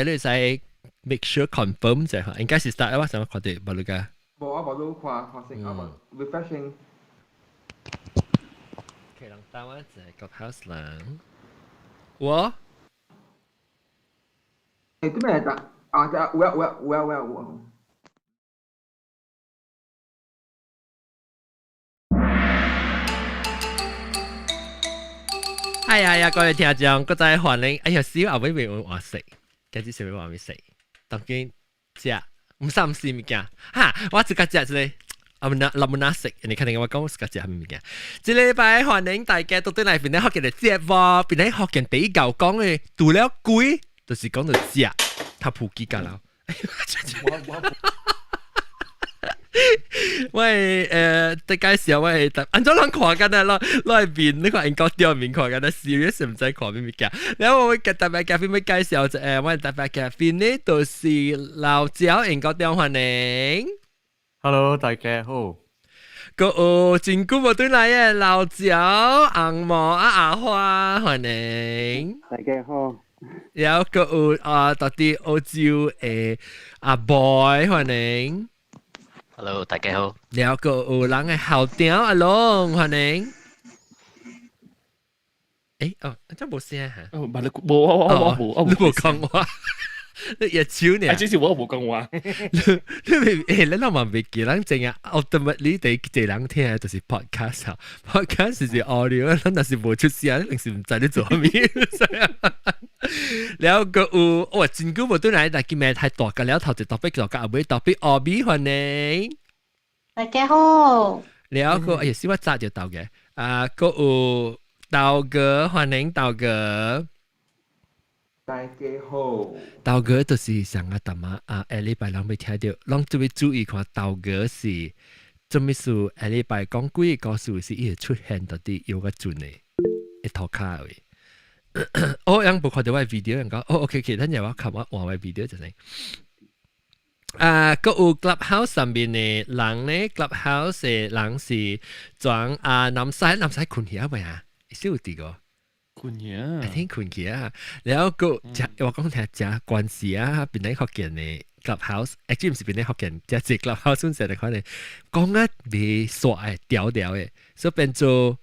你使 make sure confirm 就係應該是 start 啊，什麼看到冇你個？冇看先啊，refreshing。可以讓大家在 Clubhouse 人，我誒啲咩嚟㗎？啊，就有。哎呀，各位聽眾，我再歡迎，哎呀，少後尾未話食，今次想要話咩食？當然食，唔三唔四物件，哈，我自家食一個。我唔拿食，你看你我講自家食係咩物件？這禮拜歡迎大家到對嚟邊啲學嘅節目，邊啲學嘅比較講嘅，除了貴，就是講到食，他普及㗎啦。喂，介紹喂，按咗人看緊啊，攞嚟面呢個英國掉面看緊啊 ，serious 唔使看咩物件。然後我嘅特別嘉賓要介紹就我特別嘉賓呢，就是老趙英國掉歡迎。Hello， 大家好。個真久冇對來嘅老趙、紅毛阿花歡迎。大家好。然後個到啲澳洲阿 boy 歡迎。Hello， 大家好。然後個人嘅校長阿龍歡迎。真冇聲嚇。唔係你冇，你冇講話。你日超呢？之前我冇講話。你諗下未記人淨係 ultimately 地這人聽就是 podcast 啊 ，podcast 是 audio， 咱若是冇出聲，平時唔知你做咩。然後個哇，真久冇對嚟，但係咩太大個了，頭就特別大個，後尾特別奧比歡迎。大家好。然後個哎呀，少我扎就到嘅，個道哥歡迎道哥。大家好，道哥就是上個大媽下禮拜人未聽到，人就會注意看道哥是做咩事？下禮拜講幾個故事是伊會出現到啲有個準嘅，一頭卡嘅。人冇看到我 video， 人講OK， 咱又我看我換我 video 就係。個有 Clubhouse 上面嘅人咧 ，Clubhouse 嘅人是裝南西困起未啊？少啲個。困嘢I think 困起啊，然後個我講聽只關係啊，邊啲學見嘅 Clubhouse，actually 唔是邊啲學見，只 Clubhouse 本身嚟講咧，講啊未煞嘅調嘅，所以變做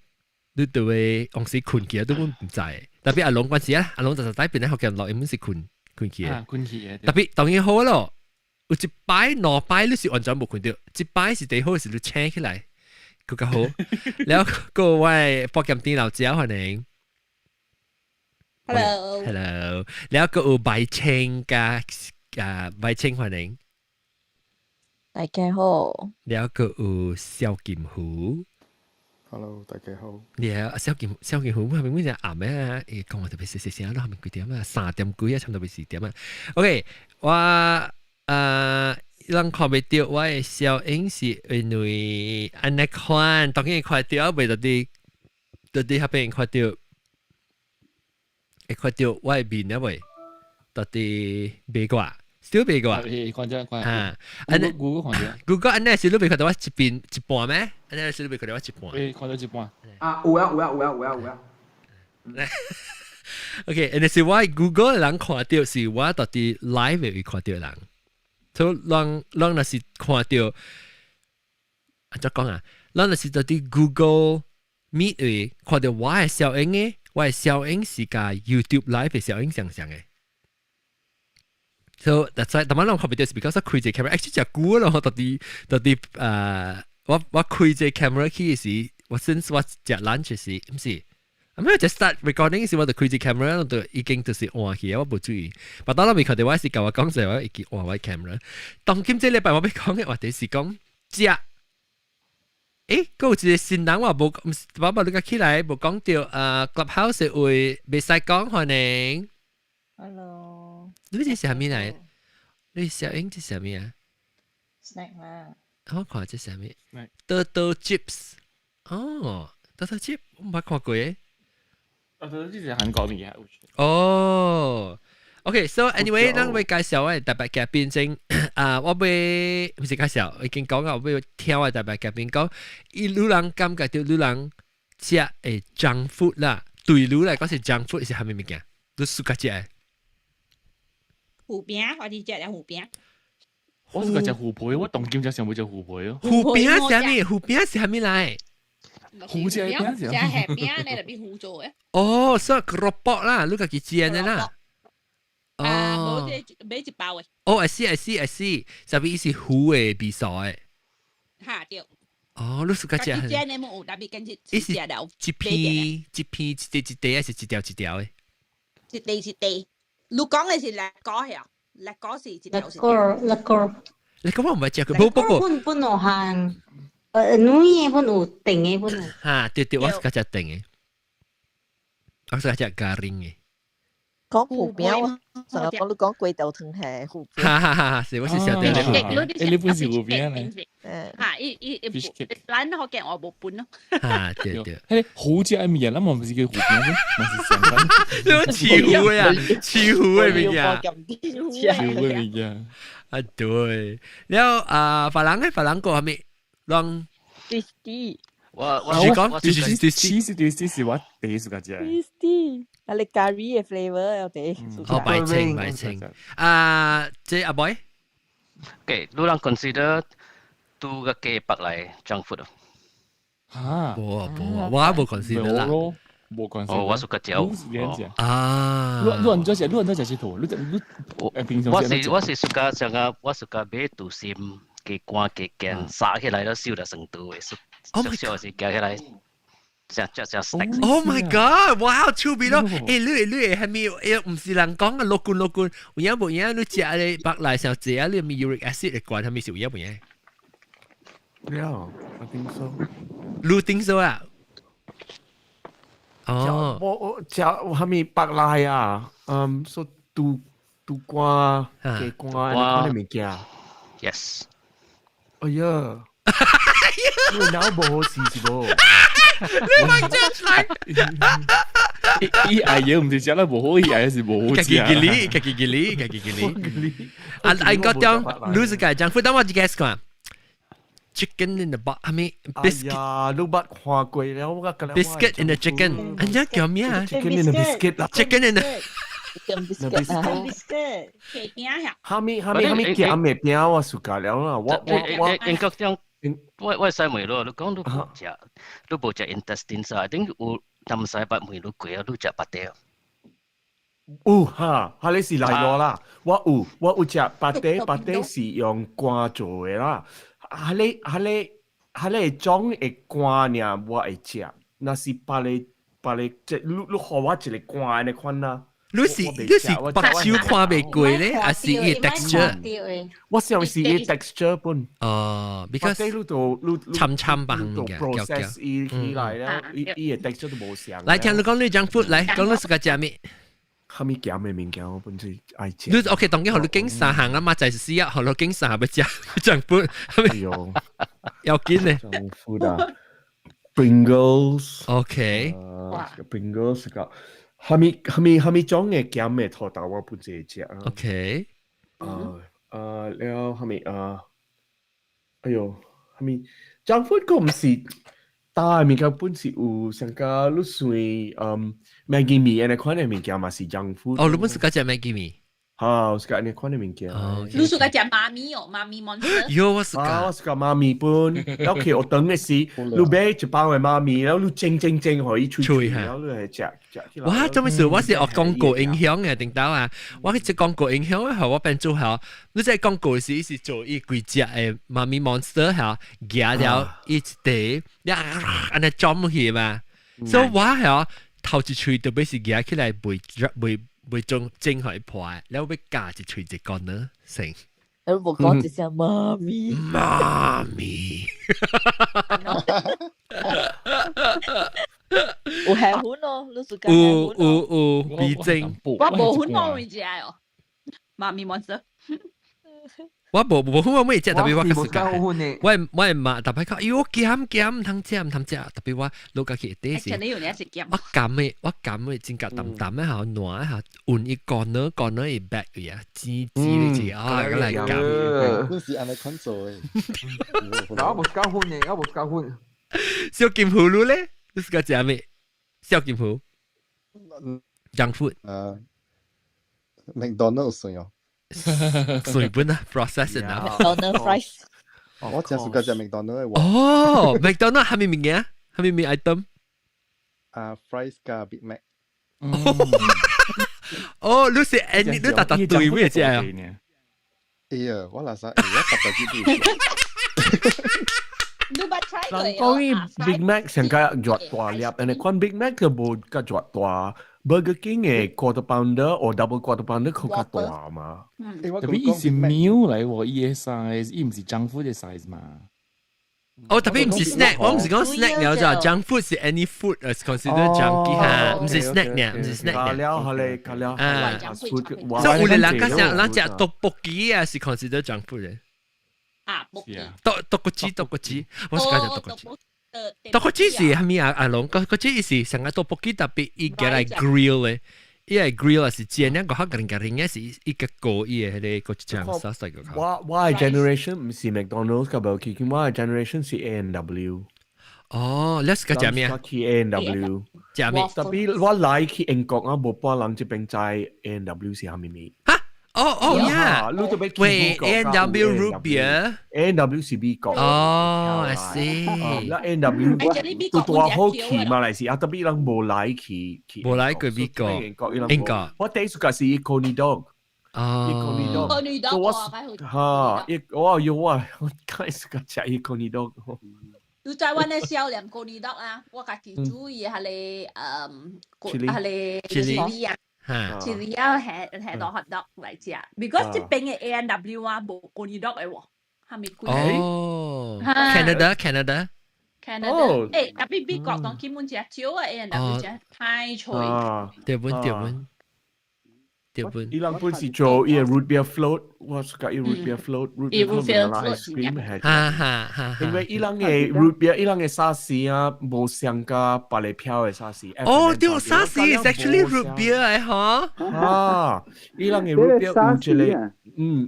你對嘅往時困起啊都唔知，特別阿龍關係啊，阿龍就帶邊啲學見落，根本是困起嘅，困起嘅，特別當然好咯，有一擺兩擺你是完全冇困到，一擺是最好是你請起來，更加好，然後各位博金店老姐歡迎。Hello， แล้วก็ใบเชงกับใบเชง歡迎大家好。แล้วก็蕭劍虎 Hello， 大家好。แล้ว蕭劍虎係咪咩啱咩？講我特別細咯，係咪幾點啊？3點幾啊，差唔多4點啊。OK， 我人看未到我嘅小影是因為安尼看，當然看到未到啲嗰邊看到。看到我嘅面啊喂，到底未過，少未過。看咗啊，Google 看咗。Google 安尼是你未看到我一邊一半咩？安尼是你未看到我一半。看咗一半。啊，有。OK， 安尼是我 Google 人看到是我到底 live 會看到人，所以人若是看到，怎講啊？人若是到底 Google Meet 會看到我嘅小影嘅。我係小影是架 YouTube live 嘅小影上嘅，所以但係當晚我看唔到是 because 我開隻 camera，actually 就估咯，到底我開隻 camera 去時，我 since 我食 lunch 時，唔是，咁我 just start recording 時我就開隻 camera，我就已經就是換起，我冇注意，但當我未確定我是教我講就我已經換我 camera，當今這禮拜我要講嘅話題是講食。嗰有一個新人話冇你個起來冇講到Clubhouse 會未使講歡迎。Hello。你這是啥物嚟？你小英這是啥物啊 ？snack 啦。我看這是啥物 ？Turtle chips。哦 ，Turtle chip 我冇看過誒。Turtle chips 係韓國嘢。哦。OK，so anyway，咱會介紹我特別嘉賓先。我會唔是介紹，我已經講咗，我會聽我特別嘉賓講，伊女人感覺到女人食誒 junk food 啦，對女嚟講是 junk food 是係咩物件？你暑假食誒？胡饼，我哋食嘅胡餅。我是个食胡皮，我當今只想會食胡皮哦。胡饼是啥物？胡饼是啥物來？胡椒餅食係餅咧，特別胡做嘅。哦，所以 keropok 啦，你家己煎的啦。啊，哦冇即買一包嘅。哦，I see，啥物意思？胡的味素的。嚇對。哦，你是家家己食？煎你冇有特別跟住意思食了。一片一塊還是一條一條的？一地。你講嘅是辣果係啊？辣果是一條。Lekor. 你講我唔係食佢，不。pun有限，女嘅 pun 有，定嘅 pun 有。嚇，對，我是家食定嘅，我是家食 garing 嘅。講胡餅，我成日講你講貴豆湯係胡餅。哈，是我是曉得你本是胡餅嚟。嚇，咱學嘅我冇本咯。嚇，對。誒，胡椒係咩嘢？咁我唔是叫胡餅咩？咪是相反。你講似胡呀？似胡嘅咩呀？超嘅咩嘢？啊，對。然後法蘭講係咩？讓Tasty，我你講我，cheese 是我第一個食。tasty，係你 curry 嘅 flavour 有啲。哦，白青。即阿 boy， Okay, lu lang consider tu ka ke pak lai junk food. 嚇，我冇 consider 啦。冇關係。哦，我 suka 嚼。啊，你很多食幾多？你平常我是 suka 上個，我 suka 買杜心嘅乾嘅乾，撒起來都燒得成度嘅，燒是夾起來，只 snack。Oh my god！哇，超別咯！誒，你係咪唔是人講嘅樂觀？有冇嘢你食嘅白來上食你咪 uric acid 嘅關係咪少有冇嘢？ Yeah, I think so. 你聽說啊？哦，我食係咪白賴啊？so 杜瓜嘅瓜你物件。 Yes。哎呀，你腦冇好事是冇？你咪真係伊嗌嘢唔是食得無好，伊嗌是無好食。家己吉利。I got down，你是個junk food，但我只 guess 講。Chicken in the box，係咪 biscuit？ 哎呀，你捌看過了，我講 biscuit in the chicken，人家叫咩啊 ？Chicken in the biscuit 啦。 ？Chicken in the biscuit。嘅餅嚇。係咪夾嘅餅我暑假了啦？我英國這樣，我使梅咯，你講你無食 intestine 啊？等有南西北梅你貴啊，你食白條。哈，你是嚟我啦。我有食白底是用乾做嘅啦。你種嘅乾呢，我會食。那是白你即你學我一個乾嘅款啦。你是白燒看袂貴咧，還是伊 texture？我想是伊 texture 本。哦，because 你參吧物件， process 伊起來了，伊嘅 texture 都冇相。來聽你講你 junk food，來講你是個食咩？係咪鹹嘅物件？我本身愛食。你 OK，當然學你經三行啊嘛，就係試下學你經三行要食 junk food，係咪？哎呦，要緊咧。 junk food 啊 ，Pringles。 OK。Pringles 個。係咪種嘅鹹嘅土豆我本身會食啊。OK。了係咪哎呦，係咪 junk food 個唔是？但係物件本是有像個你算Maggi 米嘅款嘅物件嘛是 junk food。哦，你本是個食 Maggi 米。嚇，我是個呢款嘅物件。你是個食媽咪哦，媽咪 monster。有我是個。我是個媽咪本，然後我等嘅是，你買一包嘅媽咪，然後你蒸可以吹，然後你係食。哇，做咩事？我是學廣告影響嘅，定到啊！我去食廣告影響，後我變做後，你在廣告時是做一幾隻嘅媽咪 monster 後，夾了一地，安尼裝去嘛。所以我後頭一喙特別是夾起來袂種蒸開破，然後要加一喙一個呢，成。你冇講一聲媽咪。媽咪。有海粉咯，你是講有味精。我無粉我會食哦，媽咪 monster。我無粉我未食，特別我個時間。我係媽特別講，喲鹹唔通食，特別我老家去啲時。我鹹嘅真夠淡淡嘅下暖下，換一個呢一 back 嘅呀，滋嚟滋啊，咁嚟鹹。嗰時係咪坤做嘅？我冇交換。小劍葫蘆咧，你是個食咩？小劍葫。junk food。麥當勞算哦。水本啊 process enough。 Donald fries 我真係食麥當勞嘅哦，McDonald 係咪名嘅？係咪名 item？fries 加 Big Mac。哦，你食 any 你搭對咩啫啊？哎呀，我嗱曬，而家搭到呢啲。你捌 try 過人講啲 Big Mac 成家熱大粒，但係款 Big Mac 嘅冇咁熱大。Burger King 嘅 quarter pounder or double quarter pounder 佢較大嘛。特特別伊是 meal 嚟喎，伊嘅 size，伊唔是 junk food 嘅 size 嘛。哦，特別唔是 snack，我唔是講 snack 了咋 ，junk food 是 any food is considered junky 哈，唔是 snack 呢，唔是 snack 呢。咖喱係咧，咖喱啊係 food。所以有啲人家想，人食떡볶이啊是 considered junk food 嘅。啊，木耳。떡꼬치，我是講떡꼬치是係咪啊？阿龍，떡꼬치是成個떡볶이特別伊嘅嚟 grill 嘅，伊係 grill 是煎兩個黑人嘅，應該是一個鍋伊嘅迄個醬 sauce 嚟個。我嘅 generation 唔是 McDonald's 嘅 Burger King，我嘅 generation 是 A&W。哦，你是個食咩啊？去 A&W。食咩？特別我來去英國啊，冇半人這邊知 A&W 是蝦米味。嚇？哦呀，喂 A&W root beer。A&W 是美國。哦，I see。嗱 A&W 都多好去馬來西亞，特別人冇來去。冇來過美國。英國。我第一個是 Coney Dog。哦。Coney Dog 哇，我有啊，我開始個食 Coney Dog。你台灣嘅少年 Coney Dog 啊，我家己煮伊係咧係咧chili啊。是你要係到 hot dog 嚟食 ，because 這邊嘅 A&W 啊冇 Coney Dog 嘅喎，係咪貴？哦 ，Canada，誒，特別美國當基本食少啊 A&W 食太脆。對本。伊人本是做伊個 root beer float，我suka 伊 root beer float，root beer float 拿 ice cream 係。因為伊人嘅 root beer，伊人嘅沙士啊，冇像個白嚟飄嘅沙士。哦，對，沙士 is actually root beer 嚟嗬。啊，伊人嘅 root beer 有一個，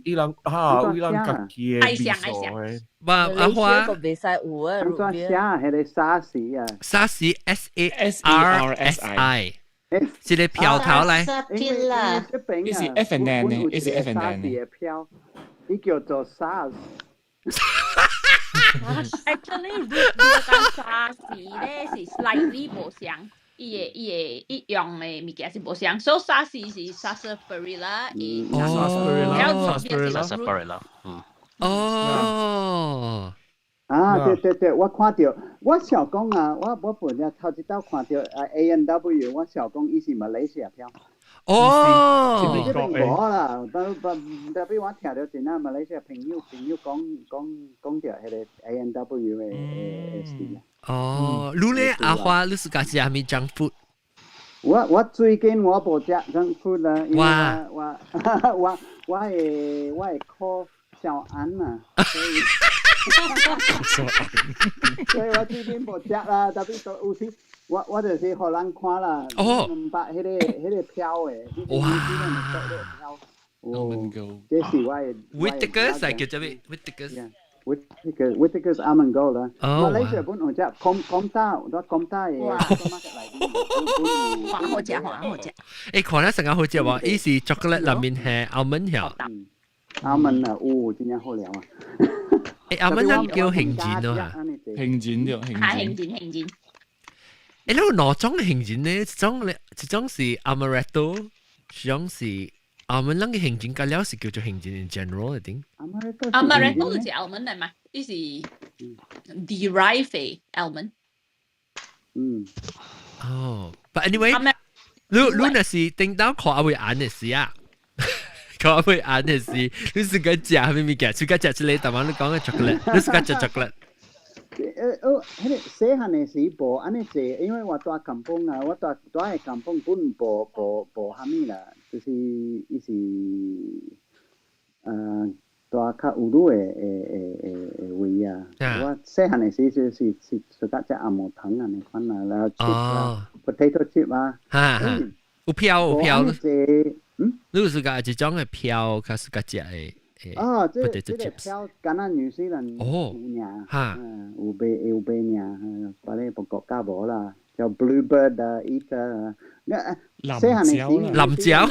伊人伊人家己嘅味素嘅。阿花，個未使有啊 root beer。係你沙士啊。沙士 SARSI。是你漂頭嚟，呢是 F&N 呢？呢是 F&N 呢？呢叫做 SARS。Actually， root beer 跟沙士咧是 slightly 無相，一樣嘅物件是無相。所以沙士是 sarsaparilla， sarsaparilla，哦。對，我看到，我想講啊，我本日頭一道看到A&W， 我想講伊是馬來西亞票。哦，呢邊冇啦，特別我聽到真係馬來西亞朋友講到係個 A&W 嘅事啊。哦，你咧阿花，你是家食咩 junk food？我最近我冇食 junk food 啦，因為我係 call 小安啊，所以我最近冇食啦，特別有時我就是互人看啦，唔捌迄個票誒，哇！哦，這是我嘅 Whittaker's 係叫做咩 ？Whittaker's almond gold 啦，馬來西亞本好食，Comta嘅，好食。誒，看得成日好食喎，伊是 chocolate 裡面係 almond 條。almond 啊，真係好料啊！誒，almond 叫杏仁咯嚇，杏仁對，杏仁。誒，你哪種杏仁呢？一種是 amaretto， 一種是 almond 嘅杏仁，加了是叫做杏仁 in general， I think。amaretto 就是 almond 嚟嘛？呢是 derive 嘅 almond。哦，but anyway，你那是聽到看阿會眼嘅事啊。佢會眼嘅事，你是個食咩物件？是個食出嚟，但係你講嘅 chocolate， 你是個食 chocolate。細漢嘅時冇安尼食，因為我住甘榜啊，我住喺甘榜本冇蝦米啦，就是伊是住較有路嘅位啊。我細漢嘅時就是食得隻阿毛糖啊，你看啊，然後 chip 啊 ，potato chip 啊，有票。你是個一種嘅票，佢是個食嘅。哦，這個票敢若紐西蘭有爾，有賣爾，把你個國家無啦，叫 Bluebird 啊 ，Eater 啊，藍椒，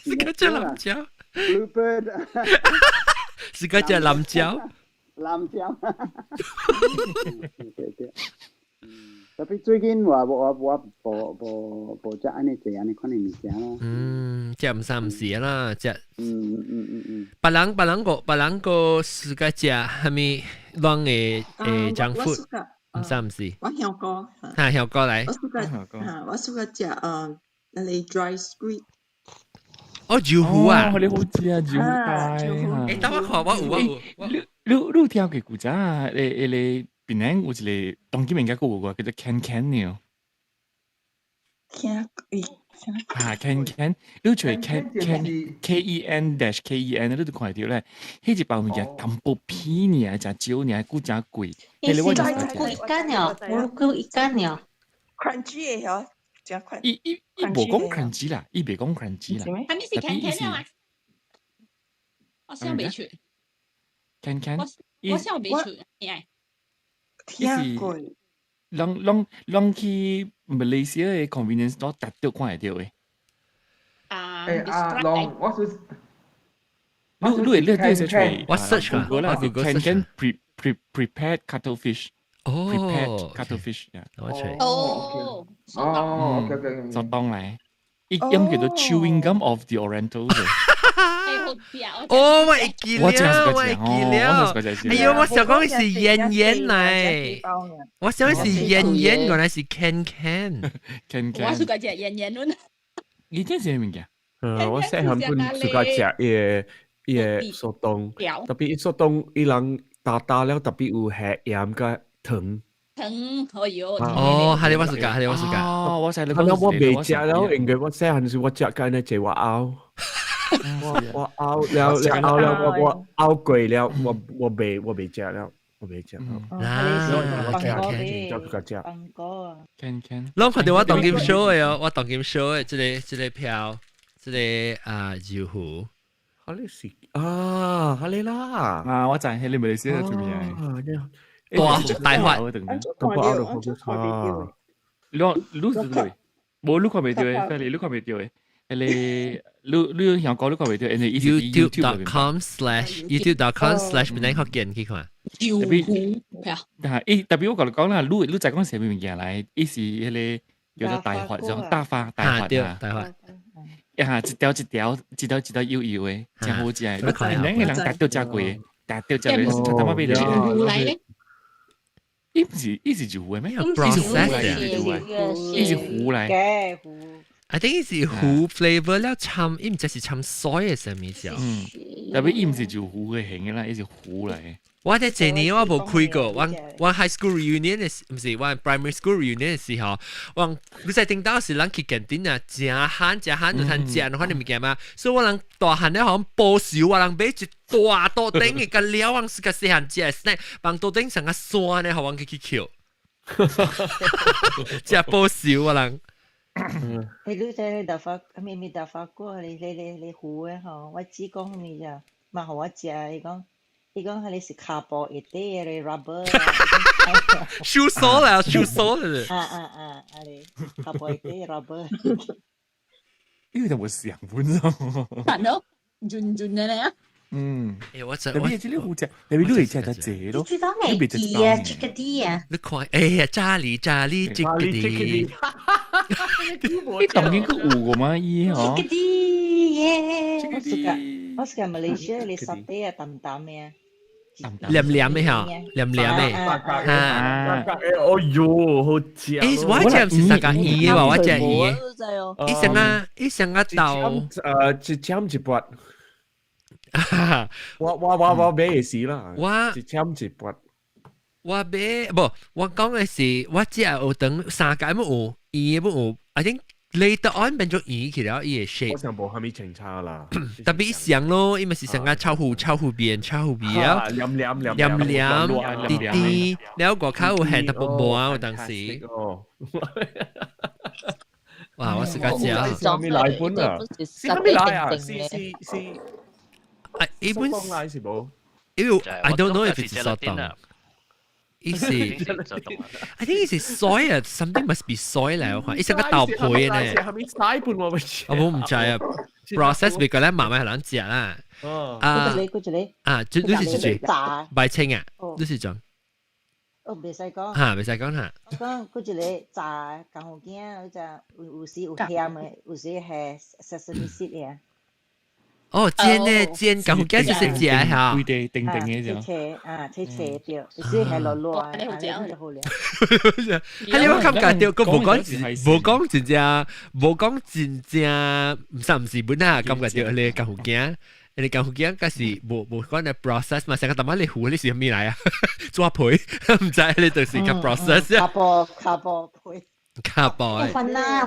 是個隻藍椒。bluebird 是嗰隻藍椒。藍椒。對。tapi 最近我無食安尼濟安尼款嘅物件咯。食唔三唔四啦，食。別人個世界食係咪亂嘅junk food？唔三唔四。我香過。香過嚟。我試過食那裡 dry squid。椒糊啊！你好知啊，椒糊帶。等我看我。你聽過古仔啊？你邊個有一個當今人家講過叫做 can 呢？can，你除 KEN-KEN，你都看到咧，迄一包物件淡薄片呢，真少呢，估真貴。你是估一間了，我估一間了。crunchy 嘅嗬，真 crunchy。伊無講 crunchy 啦，伊別講 crunchy 啦。係咪是 can 啊？我想未出。can，我想未出，係。聽過。攏去Malaysia 嘅 convenience store 達到看得到嘅。龍，我是。你 search 我 search 啊，我 can prepared cuttlefish。prepared cuttlefish，我吹。OK，就當嚟，一音叫做 chewing gum of the Orientals。哦，我記了。哎呦，我想講是煙嚟，我想是煙，原來是 can。我是個隻煙咯。你聽咩物件？我細漢本自家食嘢速凍，特別速凍伊人打了特別有鹹鹽個糖。糖可以哦。係你我自家。我細個。我未食了，應該我細漢時我食緊呢隻我拗。我拗了，我拗貴了，我未食了，我未食。can。啷看到我當game show 嘅我當 game show 嘅，即個票，即個油壺。哈利是哈利啦。我就係你咪先做咩嘢？大發。冇看未到嘅，你看未到嘅。你香港你看未到？YouTube.com/YouTube.com/邊個見去看？特別我講啦，你再講什麼物件嚟？伊是迄個叫做大發，種大發啊！一條幼幼嘅，真好食。你看，人達到真貴，達到真貴，他媽俾你。伊是油嘅咩？伊是糊嚟。I think 是糊 flavour 了摻，伊唔只是摻水嘅什麼嘢。特別伊唔是就糊嘅型嘅啦，伊是糊嚟。我喺這年我冇開過，我 high school reunion 嘅唔是，我 primary school reunion 嘅時候，我在聽到是人去canteen啊，食飯就通食嗰啲物件嘛，所以我人大漢咧好像報仇，我人買一大刀頂嘅個料，我是個細漢食嘅 snack，幫刀頂上個酸咧，好我去撬，食報仇我人。你在大發，咪大發過你糊嘅嗬，我只講咪就，嘛好我食，伊講你是卡布一啲嘅 rubber， 收縮啦，你卡布一啲 rubber， 呢個就冇想本咯，係咯，轉嘅咧。我就特別係啲好食，特別都係食得謝咯。你講係雞啊，切嗰啲啊。你看，哎呀，炸哩，切嗰啲。你當年個有個嘛嘢嗬？切嗰啲嘢。我係馬來西亞，你沙爹啊，淡淡嘅啊。黏嘅嚇，黏嘅。哎呦，好食！我只唔是食個魚嘅話，我只魚。伊成個豆。一簽一撥。我買嘅事啦，一簽一撥。我講嘅是，我只有等三個冇有魚冇有 ，I think later on 變咗魚去了，伊嘅 shape。我上部係咪清差啦？特別上咯，因為是成個炒糊啊，黏啲，แล้ว個口有鹹特別無啊，當時。哇！我食個只。係咪奶本啊？係咪奶啊？是。一般 I don't know if it's sotong. Is it? I think it's soy. Something must be soy 嚟，我看。一成個豆皮呢。係咪奶本我唔知。我唔知啊。process 未過咧，慢慢係撚食啦。啊，就是最白青啊，就是種。未使講。嚇，未使講嚇。講嗰一個炸姜母鏡，嗰隻有時有鹹嘅，有時係 sesame seed 嘅。哦，煎咧煎姜母鏡就是食嚇。規地定嘅啫。切掉，有時係落落，就好了。係你我感覺到，佢冇講真正，唔是本啊，感覺到你姜母鏡。你姜母鏡嗰時冇講嘅 process 嘛，成個大媽你糊你是咩嚟啊？抓皮唔知你就是個 process 啊。卡波皮。卡波。phần na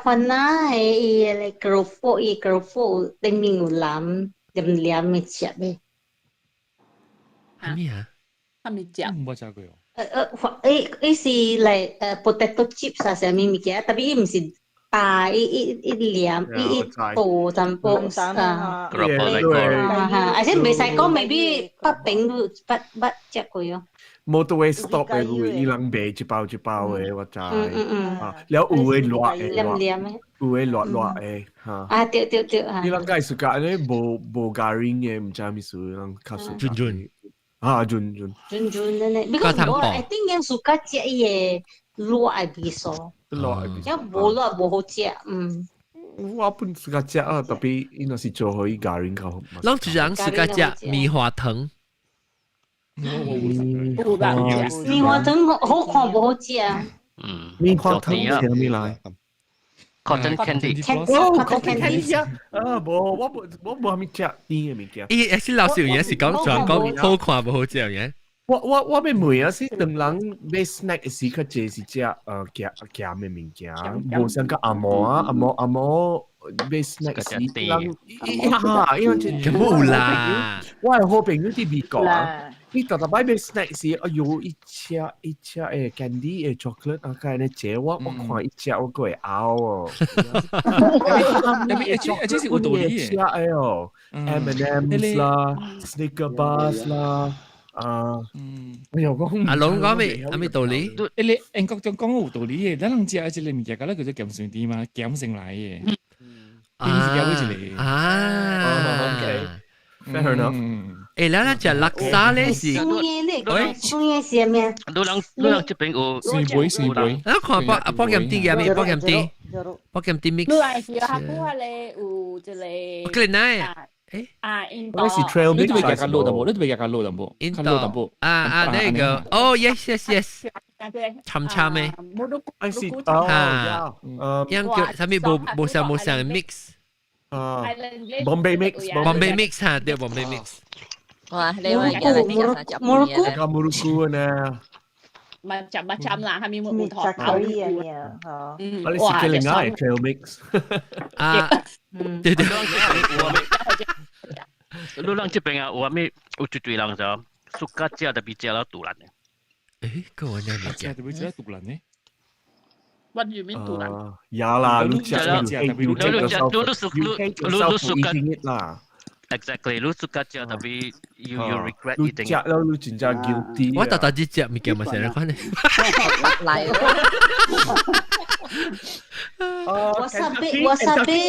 係你 grofo 定面有藍黏嘅切咩？係咩啊？係咪食？冇食過。伊是嚟potato chips 啊，上面物件，特別唔是。一黏一布陣布啊，而且未使講未必不餅都不食過咯。motorway stop 嘅會伊人賣一包嘅，我知。啊，了有嘅熱嘅，有嘅熱嘅嚇。啊，對嚇。伊人介紹㗎咧，無加鹽嘅，唔知咩事，人較熟。準。啊，準咧。because 我I think 人暑假食嘢熱係比數。因冇落冇好食，我本自家食啊，特別因為是做好一家人較。咱就人自家食棉花糖。棉花糖好看冇好食啊。棉花糖係咩嚟 ？Cotton candy。哦 ，cotton candy 啊！啊，我冇咪食啲嘅物件。伊是老少嘢是講好看冇好食嘢。我咪每啊是當人買 snack 嘅時，佢只是食鹹嘅物件，冇像個阿嬷買 snack 時，人咁冇啦。我係好朋友啲美國啊，你特特買 snack 時，哎呦一隻誒 candy 誒 chocolate 啊，佢係借我看一隻我個會咬哦。這是有道理嘅。食誒哦 ，M&M's 啦 ，Snickers bars 啦。我又講阿龍講咩道理？你英國仲講有道理嘅，咱能食一個物件，嗰個叫做鹹酸甜嘛，鹹成來嘅。OK，fair enough。誒，咱食叻沙咧是，松葉是咩？你人這邊有水杯。啊，看波鹹啲嘅咩？波鹹啲 mix。你係有下古係你有即係。佢嚟印度。我是 trail mix 你特別夾落淡薄，你特別夾落淡薄。印度。那個，哦 ，yes。參咩？I see。哦，樣叫啥咪冇上 mix。Bombay mix 嚇，對 Bombay mix。哇，你話而家你有啥Morocco 啊，Morocco 呢？macam lah, kami mau tahu ya. Paling sekali ngai trail mix. Lu lang cepeng ah, wami ucu-ucu lang sa. Suka cia tapi cia lah tulan. Kau mana ni cia? Tapi cia tulan ni. What do you mean tulan? Ya lah, lu cia tapi lu suka eating it lah. Exactly, lu suka cia tapi you regret eating. Lu cia lah, lu 진짜 guilty. 我特特啲cia咪叫咪成日講你。嚟。wasabi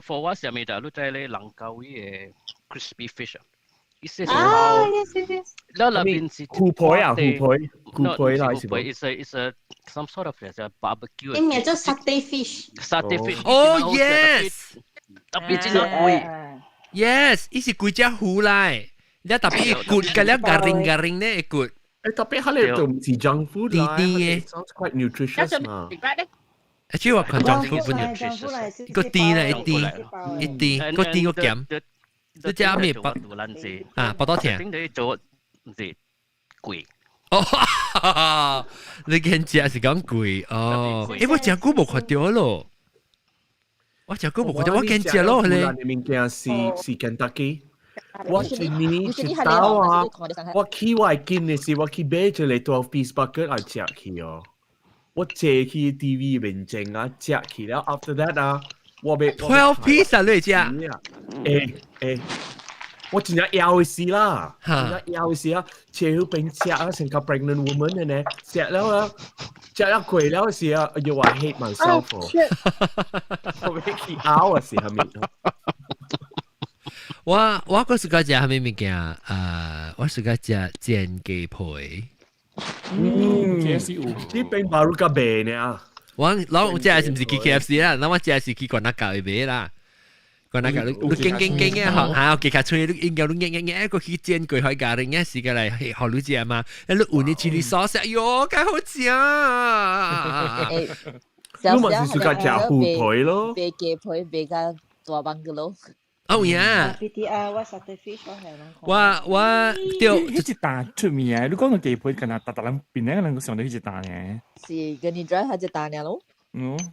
for 我係咪就你睇你冷狗嘅 crispy fish 啊？yes。แล้วเราเป็นสิ虎皮啦，是冇。It's a some sort of a barbecue。因為做 satay fish。satay fish。Oh yes。特別真係貴。Yes，伊是貴只虎嚟，你特別一骨，嗰啲garing呢一骨。tapi hal itu mesti junk food lah. It sounds quite nutritious lah. Actually 我看 junk food 不 nutritious，個甜啦，一甜，個甜個鹹，你知咩包？啊，包多甜。你做唔是貴？哦，你見食是講貴哦。誒，我食過冇看到咯，我食過冇看到，我見食咯咧。物件是 Kentucky。我今年知道啊，我去外見嘅時，我去買咗嚟12 piece bucket 嚟食去哦。我借去 TV 面前啊，食去了。After that 啊，我買12 piece 啊，你食？我真係要嘅事啦，真係要嘅事啊，借去邊食啊，成個 pregnant woman 嘅呢，食了啊，食一貴了時啊，要話 hate myself 我俾佢咬嘅時係咪？我嗰時間食係咩物件？我時間食煎雞皮。這是有。呢邊巴魯加餅呢？我食係唔是去 KFC 啦？我食係去關那教去買啦。關那教你驚嘅嚇，其實吹你應該你硬個去煎雞開咖喱嘅時間嚟學你知嘛？你換啲 chili sauce，哎喲，梗好食啊！你咪是時間食虎皮咯？買雞皮比較大班嘅咯。哦呀！我實在非常係我對，一隻蛋出面啊！你講個雞皮，跟那大人邊兩個人上到一隻蛋嘅。是跟你 dry 下隻蛋呀咯。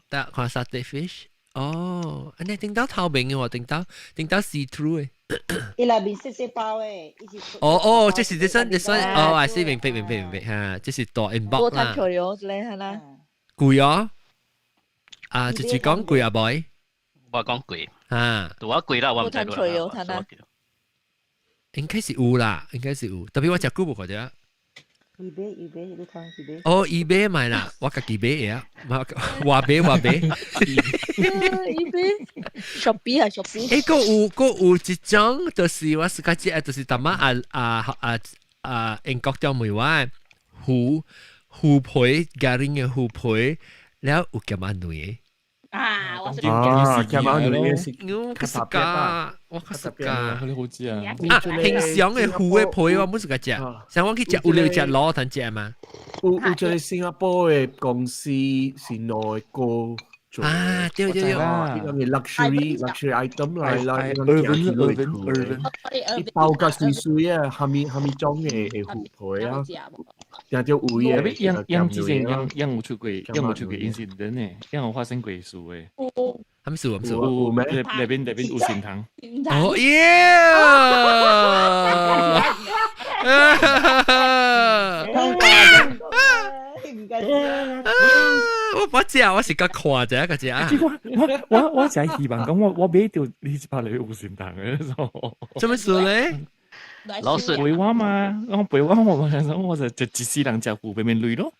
但看 satay fish。哦，你聽到透明嘅喎，聽到 see through 嘅。伊內面細細包嘅。哦，即是這身，哦，I see，明白嚇，即是大 inbox 啦。多咗咧，係啦。貴哦，直接講貴啊 ，boy。我講貴。我貴啦，我唔知道。應該是有啦，特別我食久無看到。eBay 你睇 eBay。哦 ，eBay 買啦，我自己買嘅，話買。eBay Shopee 係 Shopee。個有一種，就是我自己食，就是淡仔英國叫咩話？虎皮，咖喱嘅虎皮，然後有夾埋女嘅。我識夾埋女嘅，我識㗎，你好知啊？平常嘅虎嘅皮我冇識食，像我去食有兩隻攞攤食嘛。有隻新加坡嘅公司是內個。對，呢個係 luxury item 嚟啦，urban 包架水啊，下面裝嘅虎皮啊，有條魚啊，樣之前樣有出過 incident 呢，樣有發生過事嘅。係咪事？有咩？那邊有仙堂。哦耶！我是個看啫，個只。我就係希望講，我買條呢隻包嚟有仙堂嘅。做咩事咧？老師陪我嘛，我陪我就一世人食虎皮面類咯。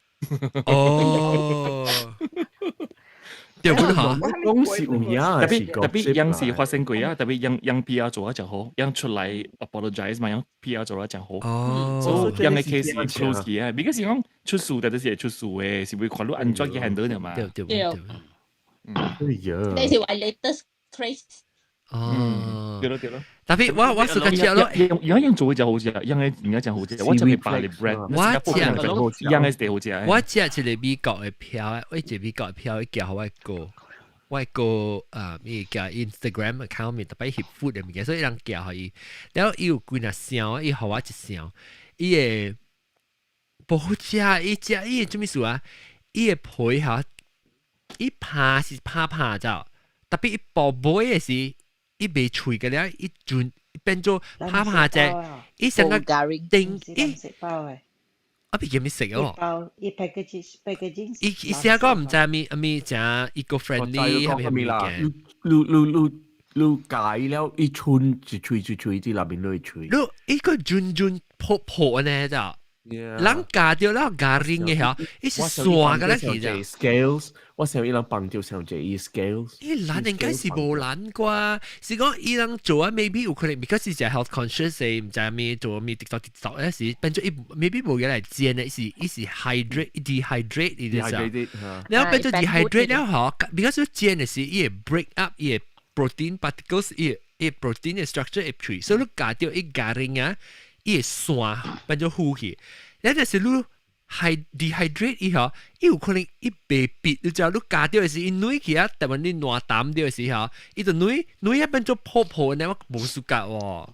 哦。對不好，公司有呀，特別樣是發生過啊，特別樣 PR 做得就好，樣出嚟 apologize 嘛，樣 PR 做得就好。所以樣嘅 case close 嘅啊，because 講出事但係出事嘅，是會看到安裝嘅很多嘅嘛。對。你是話 latest craze。對咯。特別我試過食咯，樣做就好食，樣就好食。我就係巴黎 bread，樣係好食。我食一個美國嘅票，我一個美國嘅票叫我個咩叫 Instagram account 面特別翕 food 嘅物件，所以人叫佢伊，然後伊有幾若箱，伊互我一箱，伊個不好食，伊做咩事啊？伊個皮嚇，伊拍是拍咗，特別伊薄薄嘅是。伊未脆嘅咧，伊轉變做拍隻，伊成個定伊，我別叫咩食哦。伊 packaging，伊寫個唔知咪正 eco-friendly 係咪嘅？你解了，伊串一吹啲那邊都會吹。伊個轉破呢就。人加掉了加零嘅嚇，伊是刷嘅啦，其實。scales，我想伊人綁掉上隻伊 scales。伊懶應該是無懶啩，是講伊人做啊，maybe 有可能 because 是 health conscious 嘅，唔知咩做咩滴咧是，變咗伊 maybe 冇嘢嚟煎咧，伊是 dehydrate 伊啲啥，然後變咗 dehydrate 了嚇，because 煎嘅是伊 break up 伊 protein particles 伊 protein 嘅 structure 會脆，所以你加掉伊加零啊。伊酸變咗糊去，然後就是你dehydrate 以後，伊有可能伊白變，你知道你加掉嘅時，伊軟去啊，但係你軟淡掉嘅時候，伊就軟一變咗泡泡，你話冇舒格喎。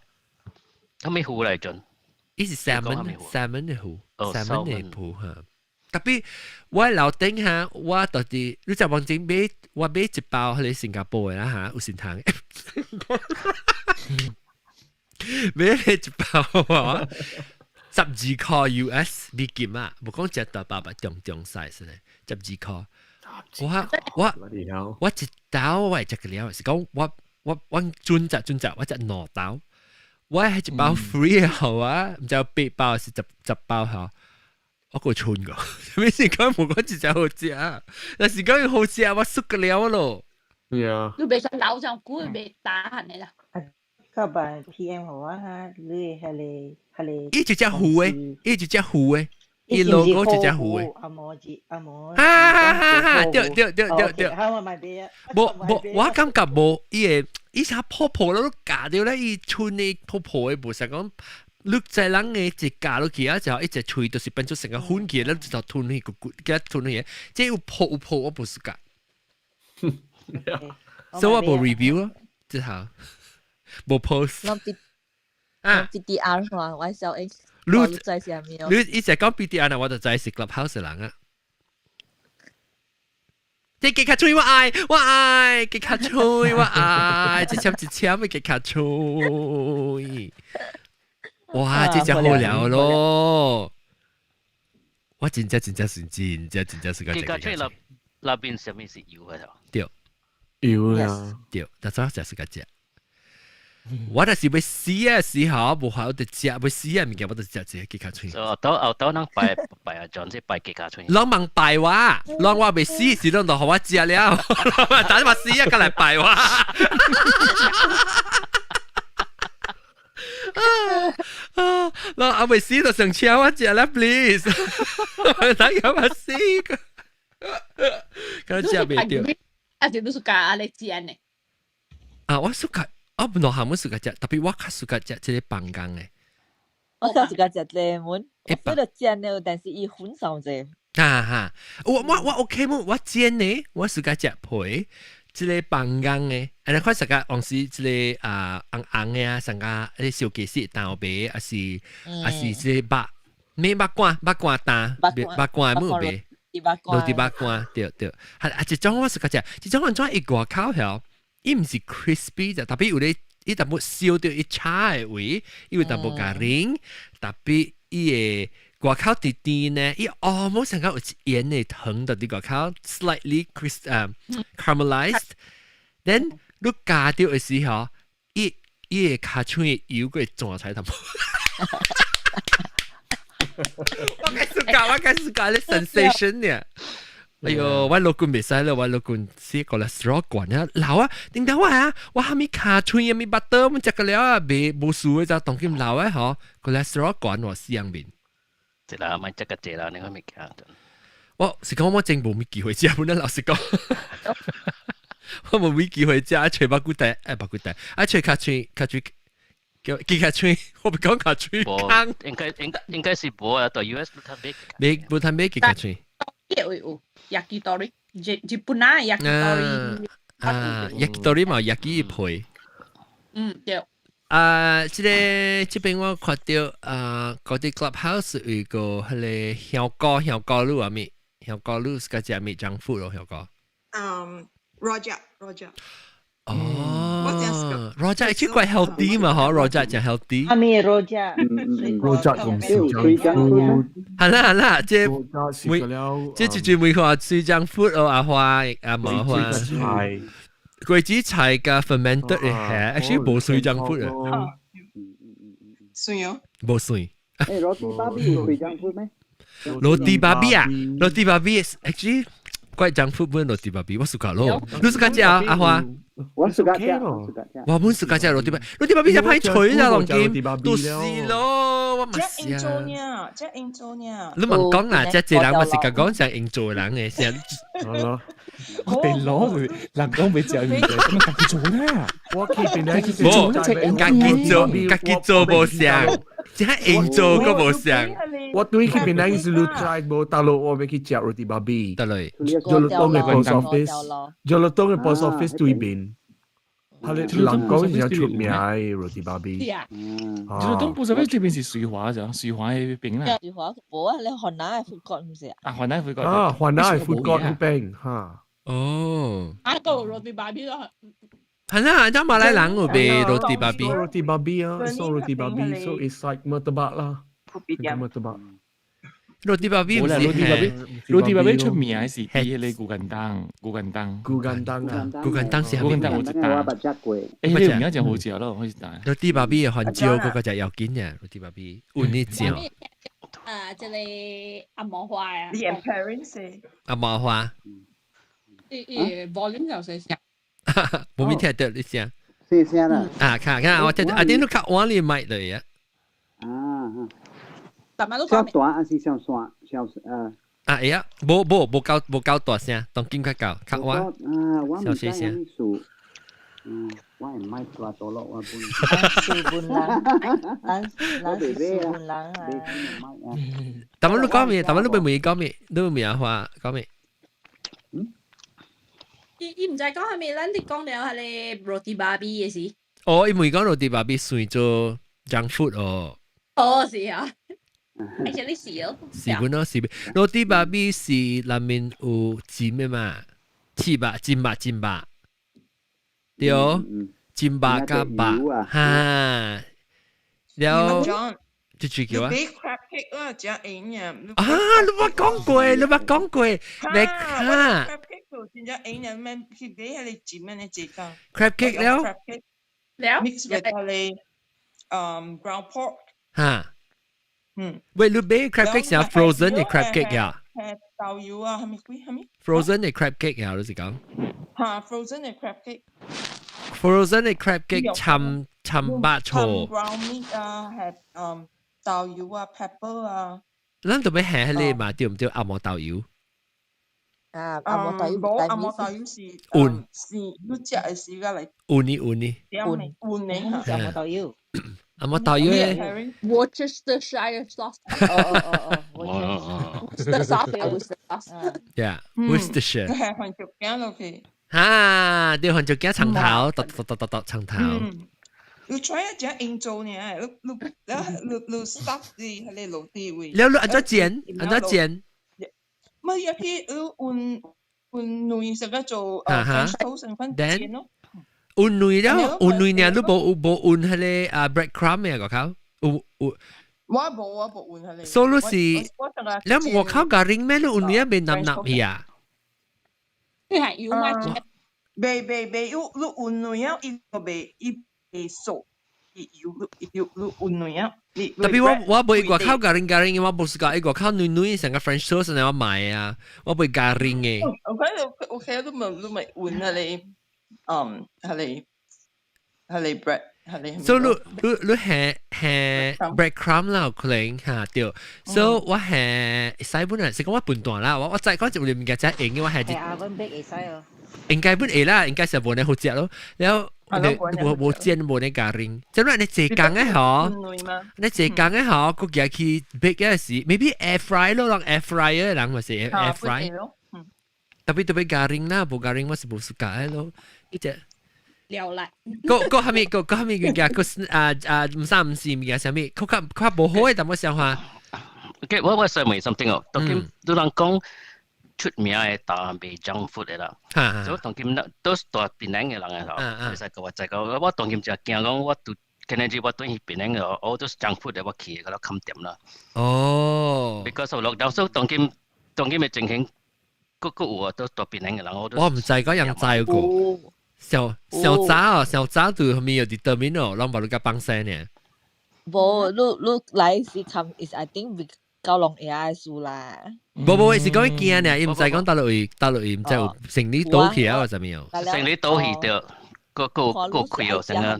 咁咩糊嚟盡？伊是 salmon 嘅糊 ，salmon 嘅糊嚇。特別我樓頂下，我到底你就望正買，我買一包喺新加坡嘅啦嚇，有先堂。買你一包啊，12塊 US 美金啊，冇講隻大包吧，中 size 咧，12塊。我一刀我係食嘅了，是講我專責，我隻攞刀，我係一包 free 嘅好啊，唔知8包是10包嚇。我個串個，咩時間冇嗰隻就好食，但時間要好食，我熟嘅了咯。係啊。你別想老就估別打下你啦。個班 PM 好啊哈，你係一隻虎誒，一隻虎誒，一 logo 一隻虎誒。阿摩。對。我感覺冇伊啥婆婆都假掉咧，伊串嘅婆婆嘅，無實講。碌仔人嘅一架落去啊，就一隻喙就是變咗成個款嘅，咧就吞呢個骨，嘅吞嘢，即係要破我冇時間，所以我冇 review 咯，之後冇 post。啊 ，BDR 嘛，我小 X， 碌仔上面。你一直講 BDR 啊，我就係食 Clubhouse 人啊。即係吉卡吹我愛，吉卡吹我愛，一簽嘅吉卡吹。哇！這真好聊咯！我真係是個那邊上面是油嘅頭。對，油啊！對，但係就是個隻。我就是要試啊時候，冇好得食，要試啊物件我就食隻吉卡吹。到能拜阿 John 即拜吉卡吹。啷問拜話，啷話未試，是啷度學我食了，等我試啊，過來拜話。嗱，阿維斯就上車我隻啦 ，please， 睇下我試個，佢隻未掉。啊，你都是假你知呢？啊，我suka，我本來係冇suka隻，特別我較suka隻即係棒乾嘅。我較suka隻檸檬，我覺得煎呢，但是伊很少隻。我 OK 冇，我煎呢，我suka隻皮。即個棒乾嘅，你看成個往時即個紅嘅啊，成個啲小雞絲豆皮，還是即個咩肉乾蛋，肉乾冇味，落啲肉乾，對，係一種我是個隻，一種種一外口條，伊唔是 crispy 啫，特別有啲伊淡薄燒到一叉嘅位，伊有淡薄加冷，特別伊嘅。外口啲啲呢，伊almost 成個有鹽嘅糖到啲外口 ，slightly caramelized。then 你加掉嘅時候，伊嘅卡串嘅油佢撞出嚟，我開始搞啲 sensation 呢。哎呦，我老公未使啦，我老公食個啦 straw 管啊，老啊，點解我下面卡串又咪 butter，我食個了啊，冇數嘅就當佢老啊，嗬，個啦 straw 管我試樣面。即係咪即個借啦？你可唔可以講？我是講我真冇咩機會食，本來老實講，我冇咩機會食，吹白骨蛋，白骨蛋，吹卡串，叫卡串，我唔講卡串。應該是冇啊，到 US 冇睇咩卡串。有 yakitori， 日本啊 yakitori。yakitori 嘛 yaki 皮。對。這邊我看到嗰啲 clubhouse 有個係香膏路啊咪，香膏路是個隻咪junk food 咯，香膏。Roger。哦 ，Roger 係怪 healthy 嘛，嗬 ，Roger 就 healthy。阿咪 Roger 咁少 junk food。係啦，即每個水junk food 哦，阿花阿毛花。桂子菜嘅 fermented 嘅係 actually 冇水junk food 啊。水啊？冇水。roti babi 有水junk food 咩？roti babi 啊 ，roti babi actually 怪 junk food 本 roti babi 我 suka 咯，你 suka 食啊？阿花？我 suka 食，我本 suka 食 roti babi，roti babi 就派脆咋，龍劍，都是咯，我唔係啊。即係印度呢？你問講啊，即係人我是講上印度人嘅先。我哋攞佢能講俾就係咁自己做啦。我見邊咧，自己做冇上，即係印度個冇上。我對佢邊咧是錄 try 冇，大陸我俾佢食 roti babi。得嘞。就錄到嘅 post office，就錄到嘅 post office 對邊。佢哋能講就出名嘅 roti babi。就錄到 post office 這邊是水華咋，水華喺邊啦。水華冇啊，你河南係 food court 唔是啊？啊，河南係 food court。啊，河南係 food court 喺邊嚇。哦。個 roti babi 咯。係啦，咁馬來人會俾 roti babi。roti babi 啊，so roti babi，so it's like murtabak 啦。murtabak。roti babi 唔係 roti babi 出名係是啲你古根當是古根當我知道。你唔而家就好食咯，可以食。roti babi 係韓椒嗰個就有見嘅 roti babi，換啲醬。即係阿莫花啊。你 parents 阿莫花。volume 有細聲。冇咩聽到你聲。細聲啦。看，我聽，啲都靠我呢咪嚟啊。但係都小短還是小酸？哎呀，冇夠大聲，當今較夠，靠我。小細聲。我唔係抓到咯，我本。人啊！但係你講咩？但係你唔係講咩？你唔係話講咩？伊唔知講係咪？咱哋講了係你 roti babi 嘅事。哦，伊唔係講 roti babi 算做 junk food 哦。哦，是啊。actually 是哦。是本咯，是 roti babi 是裏面有尖嘅嘛？尖吧。對，尖巴加巴，哈，了，即係叫啊。你 crab cake 啦，只影啊。你冇講過，你看。crab cake 度只影人咩？佢俾係你煎咩？你自家。crab cake 了。mix with 係ground pork。哈。喂，你俾 crab cake 係 frozen 嘅 crab cake 啊？係豆油啊，係咪？frozen 嘅 crab cake 啊，你是講？嚇 ，frozen 嘅 crab cake。frozen 嘅 crab cake 摻白醋。brown meat 啊，係豆油啊 ，pepper 啊。咱度要下你嘛？對唔對？阿莫豆油。阿莫豆油。冇阿莫豆油是是你食嘅時間嚟。อุ่น阿莫豆油。阿莫豆油咧。Worcestershire sauce。Worcestershire sauce。Yeah, Worcestershire。係韓國餅落去。對韓國餅長頭，長頭。你 try 一隻印度呢？你 stuff 你落地位。你按咗煎？咪有啲換內食嘅做French toast 成分煎咯。換內呢？你冇換係你bread crumb 咩個口？我冇換係你。所以你我靠咖喱咩？你換內變腍去啊？你係要乜？未要你換內啊！伊熟，要換內啊！特別我唔會個靠咖喱，我冇試過一個靠內成個 French toast 你我買啊！我唔會咖喱嘅。我睇都咪換係你，係你 bread。所以你係 bread crumb 啦，可能嚇對。所以我係西本人，是講我半段啦。我再講就唔記得咗，應該我係啲。阿温逼會使哦。應該本會啦，應該是冇你好食咯。然後冇煎冇你咖喱，即係你自講嘅嗬，你自講嘅嗬，個嘢去 bake 嘅時 ，maybe air fry 咯，讓 air fryer 人咪是 air fry。特別咖喱啦，冇咖喱我是冇試過嘅咯，呢隻。了啦。個係咪個唔三唔四嘅係咩？佢冇好嘅，但我想話。我想問 something 哦，當今都人講出名嘅大味 junk food 嘅啦，所以當今都大檳榔嘅人嘅咯，其實個就係我當今就驚講我對可能我對檳榔嘅，我都 junk food 嘅我去嗰度冚掂啦。哦。because of lockdown，所以當今嘅情形，個有啊都大檳榔嘅人，我唔知嗰樣知個。小早對後面有 determine 讓把你個幫聲呢。冇，你來是冚 is I think 夠long AI 數啦。冇，是講驚呢，伊唔使講大陸唔知有成年倒去啊，或者咩？成年倒去掉，個虧哦，成個。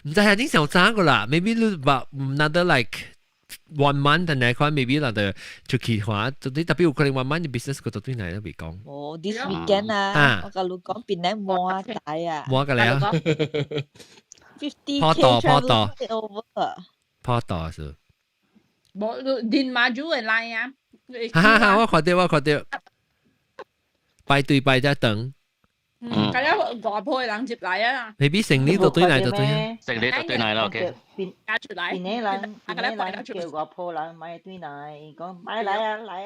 唔知係啲小早個啦 ，maybe 你話 another like 1 month 定係講 maybe 嗱就出去話，你特別有可能1 month 嘅 business 個度對嚟都未講。哦 ，this weekend 啊，我講講檳榔摸仔啊，摸嘅你啊50K travel over，破多是。冇電馬主嘅來啊！我看到，排隊排在等。咁樣外鋪嘅人接嚟啊！未必成年就對嚟就對，成年就對嚟啦，OK。加出嚟，邊啲人叫外鋪人買對嚟，講買嚟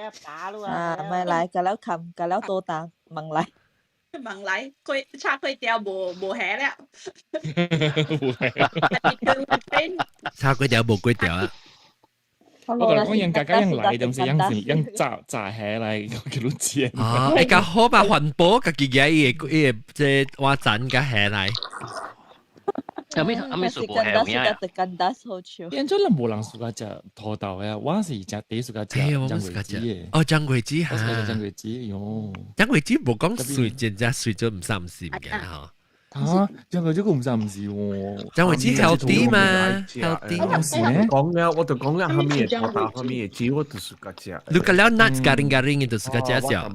啊，打咯啊！買嚟，隔樓冚，隔樓多單，問嚟。問嚟，佢叉佢掉冇下啦。叉佢掉冇佢掉啊！我同你講，人家人嚟，就唔是人炸下嚟，叫你煎。哦，你個好吧環保，個嘅嘢即係話整個下嚟。阿咪做無係咩啊？tekan das 好笑。變咗人冇人suka食土豆嘅，我是食第suka食張桂枝嘅。哦，張桂枝嚇，張桂枝喲。張桂枝冇講水，真係水咗唔三唔四嘅嚇。嚇，張桂枝個唔三唔四喎。張桂枝 healthy 嘛 ，healthy。講嘅，我就講嘅後面嘅土豆後面嘅枝我都suka食。你講了 nuts garing itu suka 食少。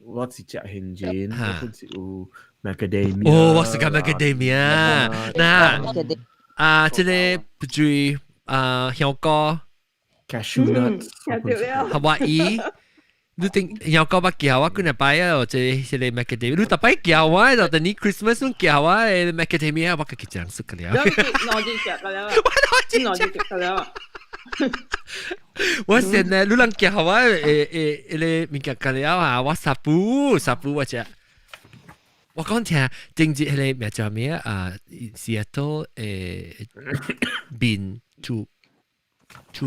我是食杏仁，我是有 macadamia。哦，我suka macadamia。嗱，即係最香果 cashew nuts， Hawaii。你定香果把叫我今日擺啊，即係 macadamia。你特擺叫我，就等你 Christmas 都叫我 macadamia，我佢講識㗎了。攞住食㗎啦，攞住食㗎啦。我現在你人叫我你物件㗎了啊，我沙布我食。我講聽，正節係你咩叫咩啊？Seattle bean two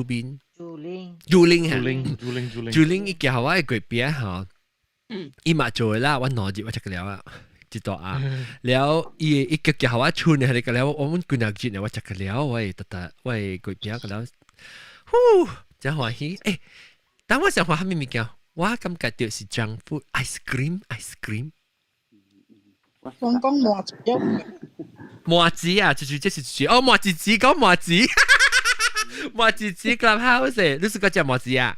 bean。Juling 伊叫我嘅鬼邊嚇，伊嘛做啦，我攞住我食個了啊，知道啊。แล้ว伊個叫我串係你個了，我們觀察住呢，我食個了，我係我係鬼邊個了，呼，真歡喜。誒，但我想話係咩物件？我感覺到是 junk food ice cream。我講麻子麻子啊，即是哦麻子講麻子。麻子 clubhouse， 你suka 食麻子啊？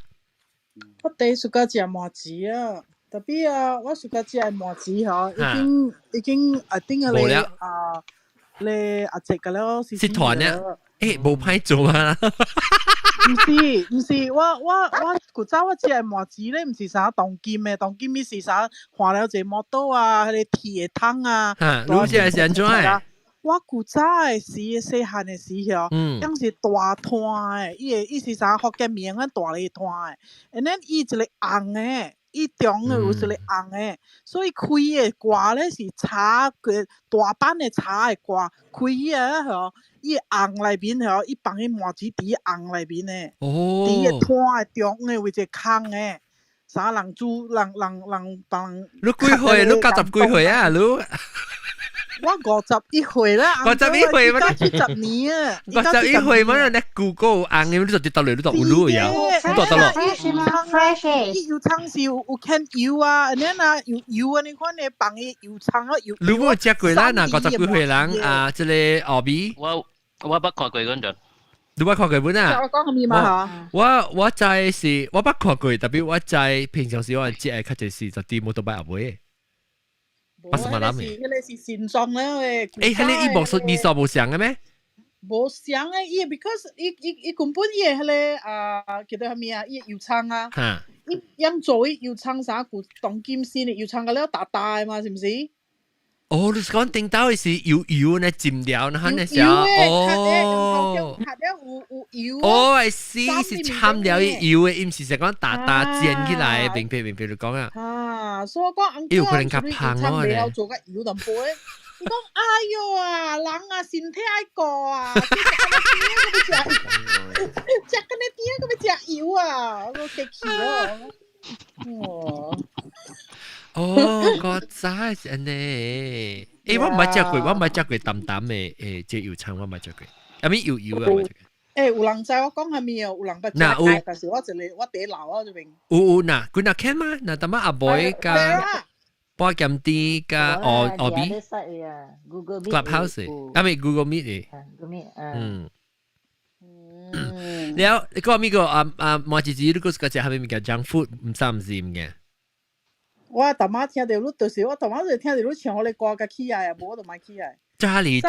我第suka 食麻子啊，特別啊，我suka 食麻子嗬，已經I think你阿姐㗎啦，是團啊？誒，冇歹做啊！唔是，我古早我食麻子咧，唔是啥當金嘅，當金是啥換了隻摩多啊，嗰啲鐵嘅湯啊。你食係點做？我古早誒細漢誒時候，因是大團誒，伊是啥福建麵啊大嚟團誒，然後伊一個紅誒，伊中誒有一個紅誒，所以開誒瓜咧是茶個大班誒茶誒瓜，開啊嗬，伊紅內邊嗬，伊放迄麻子佇紅內邊誒，佇個團誒中誒有一個空誒，啥人煮人幫。你幾歲？你90幾歲啊？你？我51歲啦，51歲乜？70年啊！51歲乜？你 Google 硬嘅，你就跌到嚟，你就有路呀，你就得啦。伊油蔥是有肯油啊，然後啊油啊，你看你放嘅油蔥啊油。你冇食過啦？嗱，50幾歲人啊，即係奧比。我捌看過嗰陣。你捌看過本啊？我講係咩嘛？我就係我捌看過，特別我就係平常時我只係較就是就啲冇到擺入去。我是線上咧，誒，係你伊無冇上嘅咩？無上嘅，伊 because 伊根本伊係咧叫做係咩啊？伊油蔥啊，伊樣做伊油蔥啥古當金線嘅油蔥個了大大嘛，是唔是？哦，你講頂到是油呢浸掉，然後呢時候哦，有油哦，係是摻了油嘅，唔是成講大煎起來，明白你講啊。所以我講，有可能較胖咯，你有做個油淡薄咧。伊講，哎喲啊，人啊身體愛顧啊，食緊你點咁樣食油啊，我激氣咯。哦，我知係安尼。誒，我唔係食過淡淡嘅即油腸，我唔係食過。阿咪油啊，我食過。有人知我講係咩啊？有人不知解，但是我第樓啊，就明。有嗱，佢嗱 can 嘛？嗱，等下阿 boy 加波劍啲加我 B Clubhouse， 阿咪 Google Meet 嘅。แล้วก็มีก็มาจีจีก็จะ係咪叫 junk food 唔三唔四嘅？我阿媽聽到你，就是我阿媽就聽到你唱我哋歌嘅起來啊，無我就買起來。咖喱吉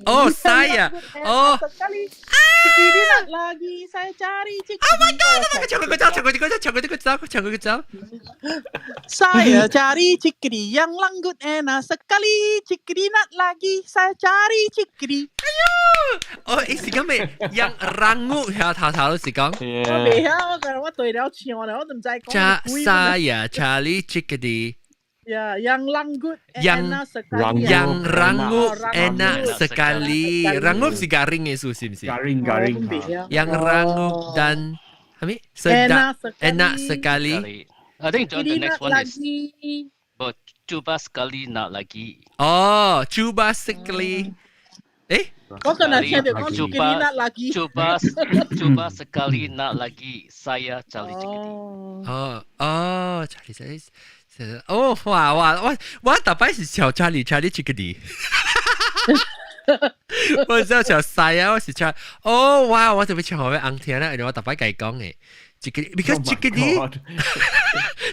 哦曬啊哦咖喱吉啦lagi saya cari Oh my god！ 唱佢個走。Saya cari cikiri yang lembut enak sekali cikiri nak lagi saya cari cikiri。哦，是咁咪yang rangu 係頭都是講。我未曉，我對了唱啦，我都唔知講。Saya cari cikiri。Ya, yang langgut enak sekali. Yang rangup enak sekali. Rangup si garing itu sih. Garing. Yang rangup dan sedap enak sekali. I think John, the next one is Cuba sekali nak lagi. Oh, cuba sekali. Kau kena cakap kau sekali nak lagi. Cuba sekali nak lagi. Saya cari cikidi.查理哦，我大摆是叫查理cikidi。我知道叫西啊，我是叫哇，我特別唱好俾硬聽啦，我大擺計講嘅。because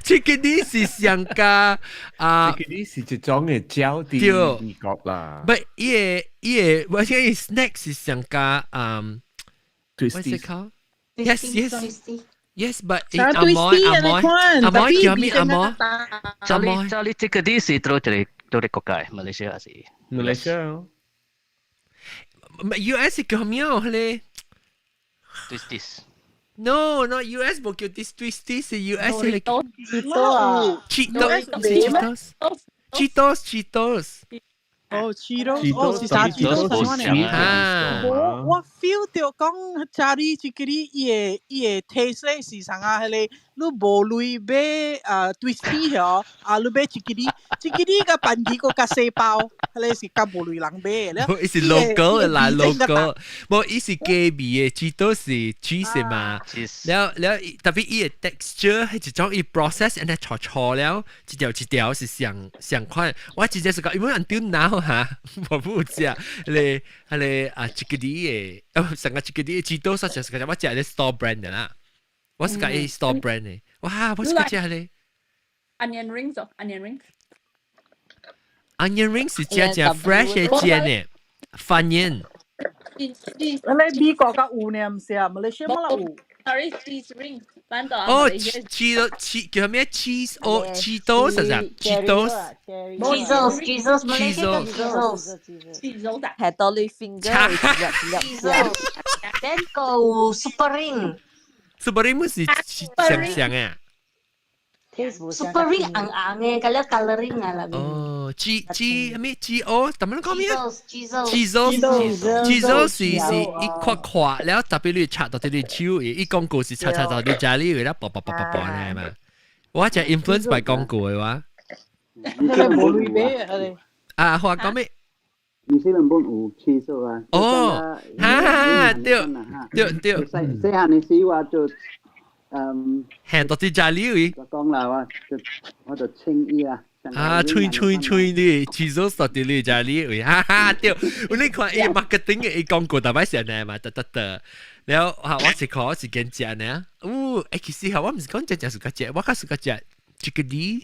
chickadee 是上加chickadee 是一種嘅焦啲味覺啦。不，我想 snack 是上加what's it called? Yes, but amoy叫咩amoy？ Charlie chickadee 是dari國家，Malaysia 還是 ？US 叫咩咧 ？Twisties。No, not US 冇叫 Twisties 是 US 嚟。Cheetos。哦，Cheetos，是啥 Cheetos？我 feel 到講家裡這個伊個 taste 是啥啊？係咧，你無類買Twisties 嗬，你買這個個版機個較細包，係咧是較無類人買咧。伊是 local 啦 ，local， 冇伊是加味嘅 Cheetos 是 cheese 嘛，แล้ว特別伊個 texture 係一種伊 process and 搓了，一條是上款，我直接是講，因為until now 嚇，我唔知啊，係chickadee 嘅，成個 chickadee Cheetos 實際上我食係 store brand 嘅啦，我是講係 store brand 嘅，哇，我是講係咧 onion rings 哦 ，onion rings。Onion rings 是只 fresh 嘅煎嘅，番煙。你美國嘅有呢唔是啊？馬來西亞冇啦有。Sorry, cheese rings，反倒。哦，cheese 叫咩 cheese？ 哦 ，Cheetos 係啥 ？Cheetos，馬來西亞 Cheetos 啊，係多你 finger。Then go super ring。Super ring 是香嘅。Super ring 硬嘅，嗰啲 coloring 啊啦。哦，G O， 點樣講咩啊 ？Cheetos 是一塊，然後特別你插到你手，一廣告是插到你家裡，然後啵咧嘛。我就 influence by 廣告嘅話。啊，話講咩？New Zealand pun cheese啊。哦，對。細下你試話就。係到啲家裡我講啦，我就清伊啦。吹你，Cheetos到啲你家裡，對，你看伊 marketing 嘅伊廣告大擺上嚟嘛，得，然後我是講我是跟食呢，其實我唔是講只是個食，我較是個食 chickadee，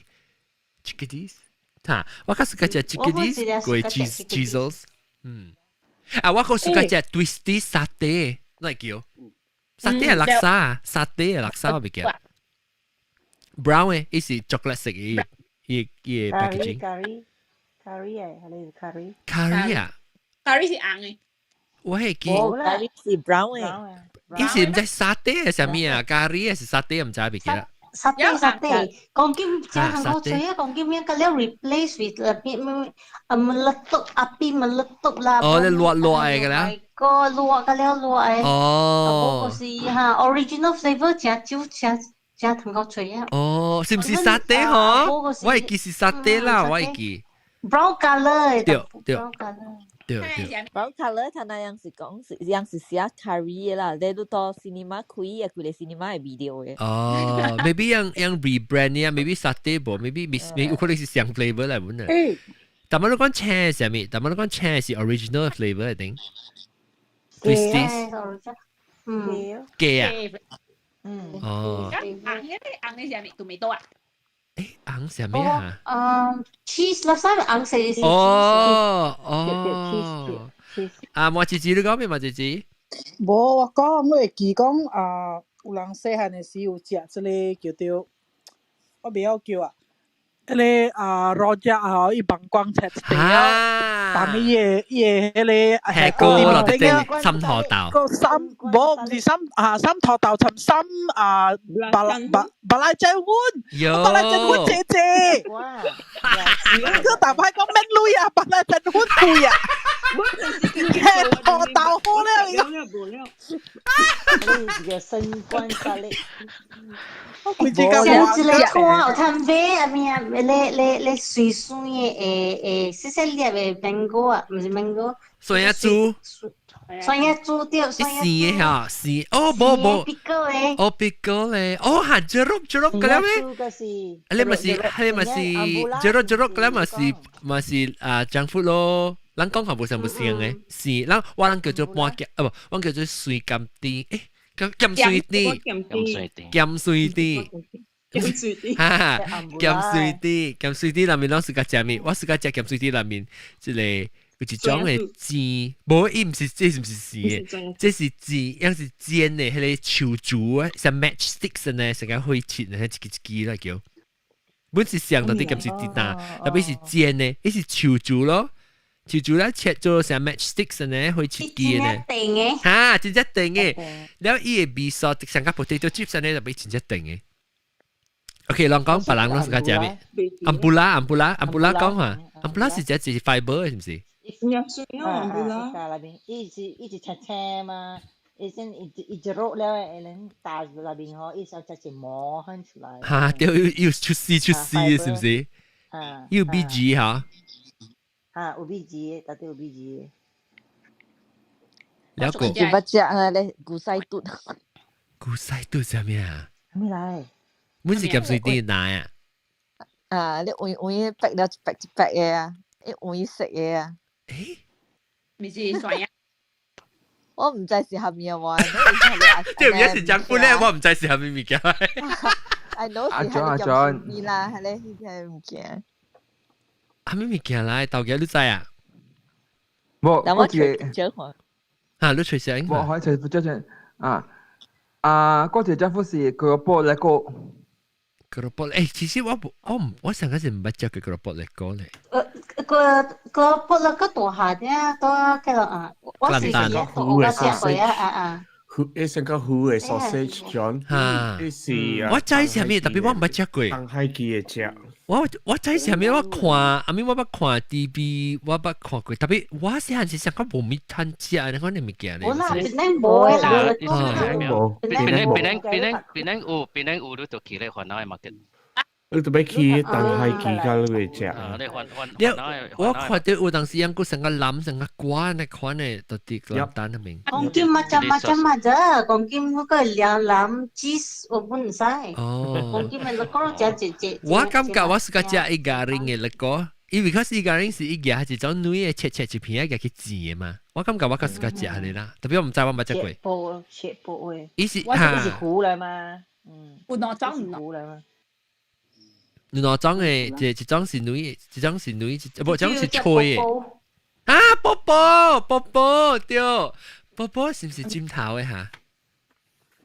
我較是個食 chickadee 過 Cheetos， 我較是個食 Twisties 沙爹，哪叫？沙爹係垃圾，我唔記得。brown 嘅，伊是 chocolate 色嘅，伊 packaging。curry 係你 curry。curry 啊 ？curry 是硬嘅。我係記。curry 是 brown 嘅。伊是唔知沙爹係啥物啊 ？curry 係沙爹唔知唔記得。沙爹，講緊只韓國嘴啊，講緊咩？佢了 replace with 咩meletup api meletup啦。哦，你落嘅啦。個落嘅了落嘅。哦。嗰個是嚇 original flavour 只韓國嘴啊。哦，是唔是沙爹嗬？我係記是沙爹啦，我係記。brown colour。對。brown colour 睇那樣是講樣是寫 curry 啦，你都到 cinema 開啊，佢哋 cinema 係 video 嘅。哦 ，maybe 樣 rebrand 啊 ，maybe 沙爹噃 ，maybe 有可能是上 flavour 嚟本啊。但係你講青係啥物？但係你講青係 original flavour 一定。Twisties。雞啊。哦。硬嘅啥物？tomato 啊？硬啥物啊？cheese 啦，啥硬食嘅 cheese。哦。莫姐姐你講咩？莫姐姐？無，我講我會記講有人細漢嘅時候食這個叫做我袂曉叫啊。迄個rojak 吼，伊幫光切啊，幫伊個迄個係高落地心頭豆，個心無唔是心頭豆，尋心巴拉仔碗，巴拉仔碗姐姐，個大牌講咩類啊？巴拉仔碗貴啊，係頭豆好咧，呢個新冠咖喱。佢只個上次你拖有攤啡啊咩啊？你水水嘅細細粒嘅蘋果啊，唔是蘋果。酸一豬。酸一豬掉，酸一豬嚇，是哦，冇，哦，別個咧，哦，係jeruk jeruk 嘅咧咩？你咪是 jeruk jeruk 嘅咧，咪是啊，junk food 咯。咱講下冇上冇聲嘅，是，咱我咱叫做半夾，啊不，我叫做水甘啲，誒，鹹水啲，鹹水啲，哈，鹹水啲，裏面攞是個食面，我是個食鹹水啲裏面，即係。有一種嘅煎，無伊毋是，這是毋是絲嘅，這是煎，樣是煎嘅，迄個手竹啊，像 matchsticks 呢，成個灰切呢，一支啦叫。本是上到啲咁是啲單，特別是煎嘅，伊是手竹咯，手竹咧切做像 matchsticks 呢，灰切機呢。嚇，真正定嘅，然後伊嘅味素成個 potato chips 呢，特別真正定嘅。OK，啷講別人攏是個食咩？安布拉講下，安布拉是只 fiber 是唔是？那邊一直青青嘛，一直肉了，人打那邊嗬，一小只毛很出來。嚇，掉要出絲是唔是？要 BG 嚇。嚇，有 BG，但係有 BG。了個。點乜隻啊？你古西嘟。古西嘟係咩啊？咩嚟？滿是鹹水啲奶啊！啊，你換白了白嘅啊，你換食嘢啊。誒，咪是酸呀？我唔知是下面話，即係有時講苦咧，我唔知是下面物件。I know 是下面面啦，係咧，係物件。下面物件啦，到幾你知啊？冇，我隨張看。啊，你隨張。我可以隨張張嗰條張幅是佢個波咧個。keropok其實我上嗰時唔捌食嘅keropok嚟講咧。keropok咧個大下啲多嘅啦，我是我食過啊。誒成個魚嘅 sausage John，係我知係咩，特別我唔捌食過。東海記嘅隻。我知係咩，我看，阿咪我捌看 DB， 我捌看過，特別我細漢時上個無咪攤食，你講你物件咧。我嗱邊咧冇啦，邊咧有都到期咧換到嘅 market。你特別去東海記嗰度嘅隻。我看到有當時樣個成個藍成個瓜呢款呢，到啲個單係明。講金macam aja，講金嗰個兩藍 cheese 我唔使。講金咪攞隻。我感覺我是個食一家人嘅嗰個，因為佢是一家人是一家係種女嘅切一片嘅去煎嘅嘛。我感覺我個是個食嚟啦，特別我唔知我冇食過。切薄嘅。伊是糊嚟嘛，有兩種糊嚟嘛。兩種嘅，一種是女，一種是脆嘅。啊，波波對，波波是唔是尖頭嘅嚇？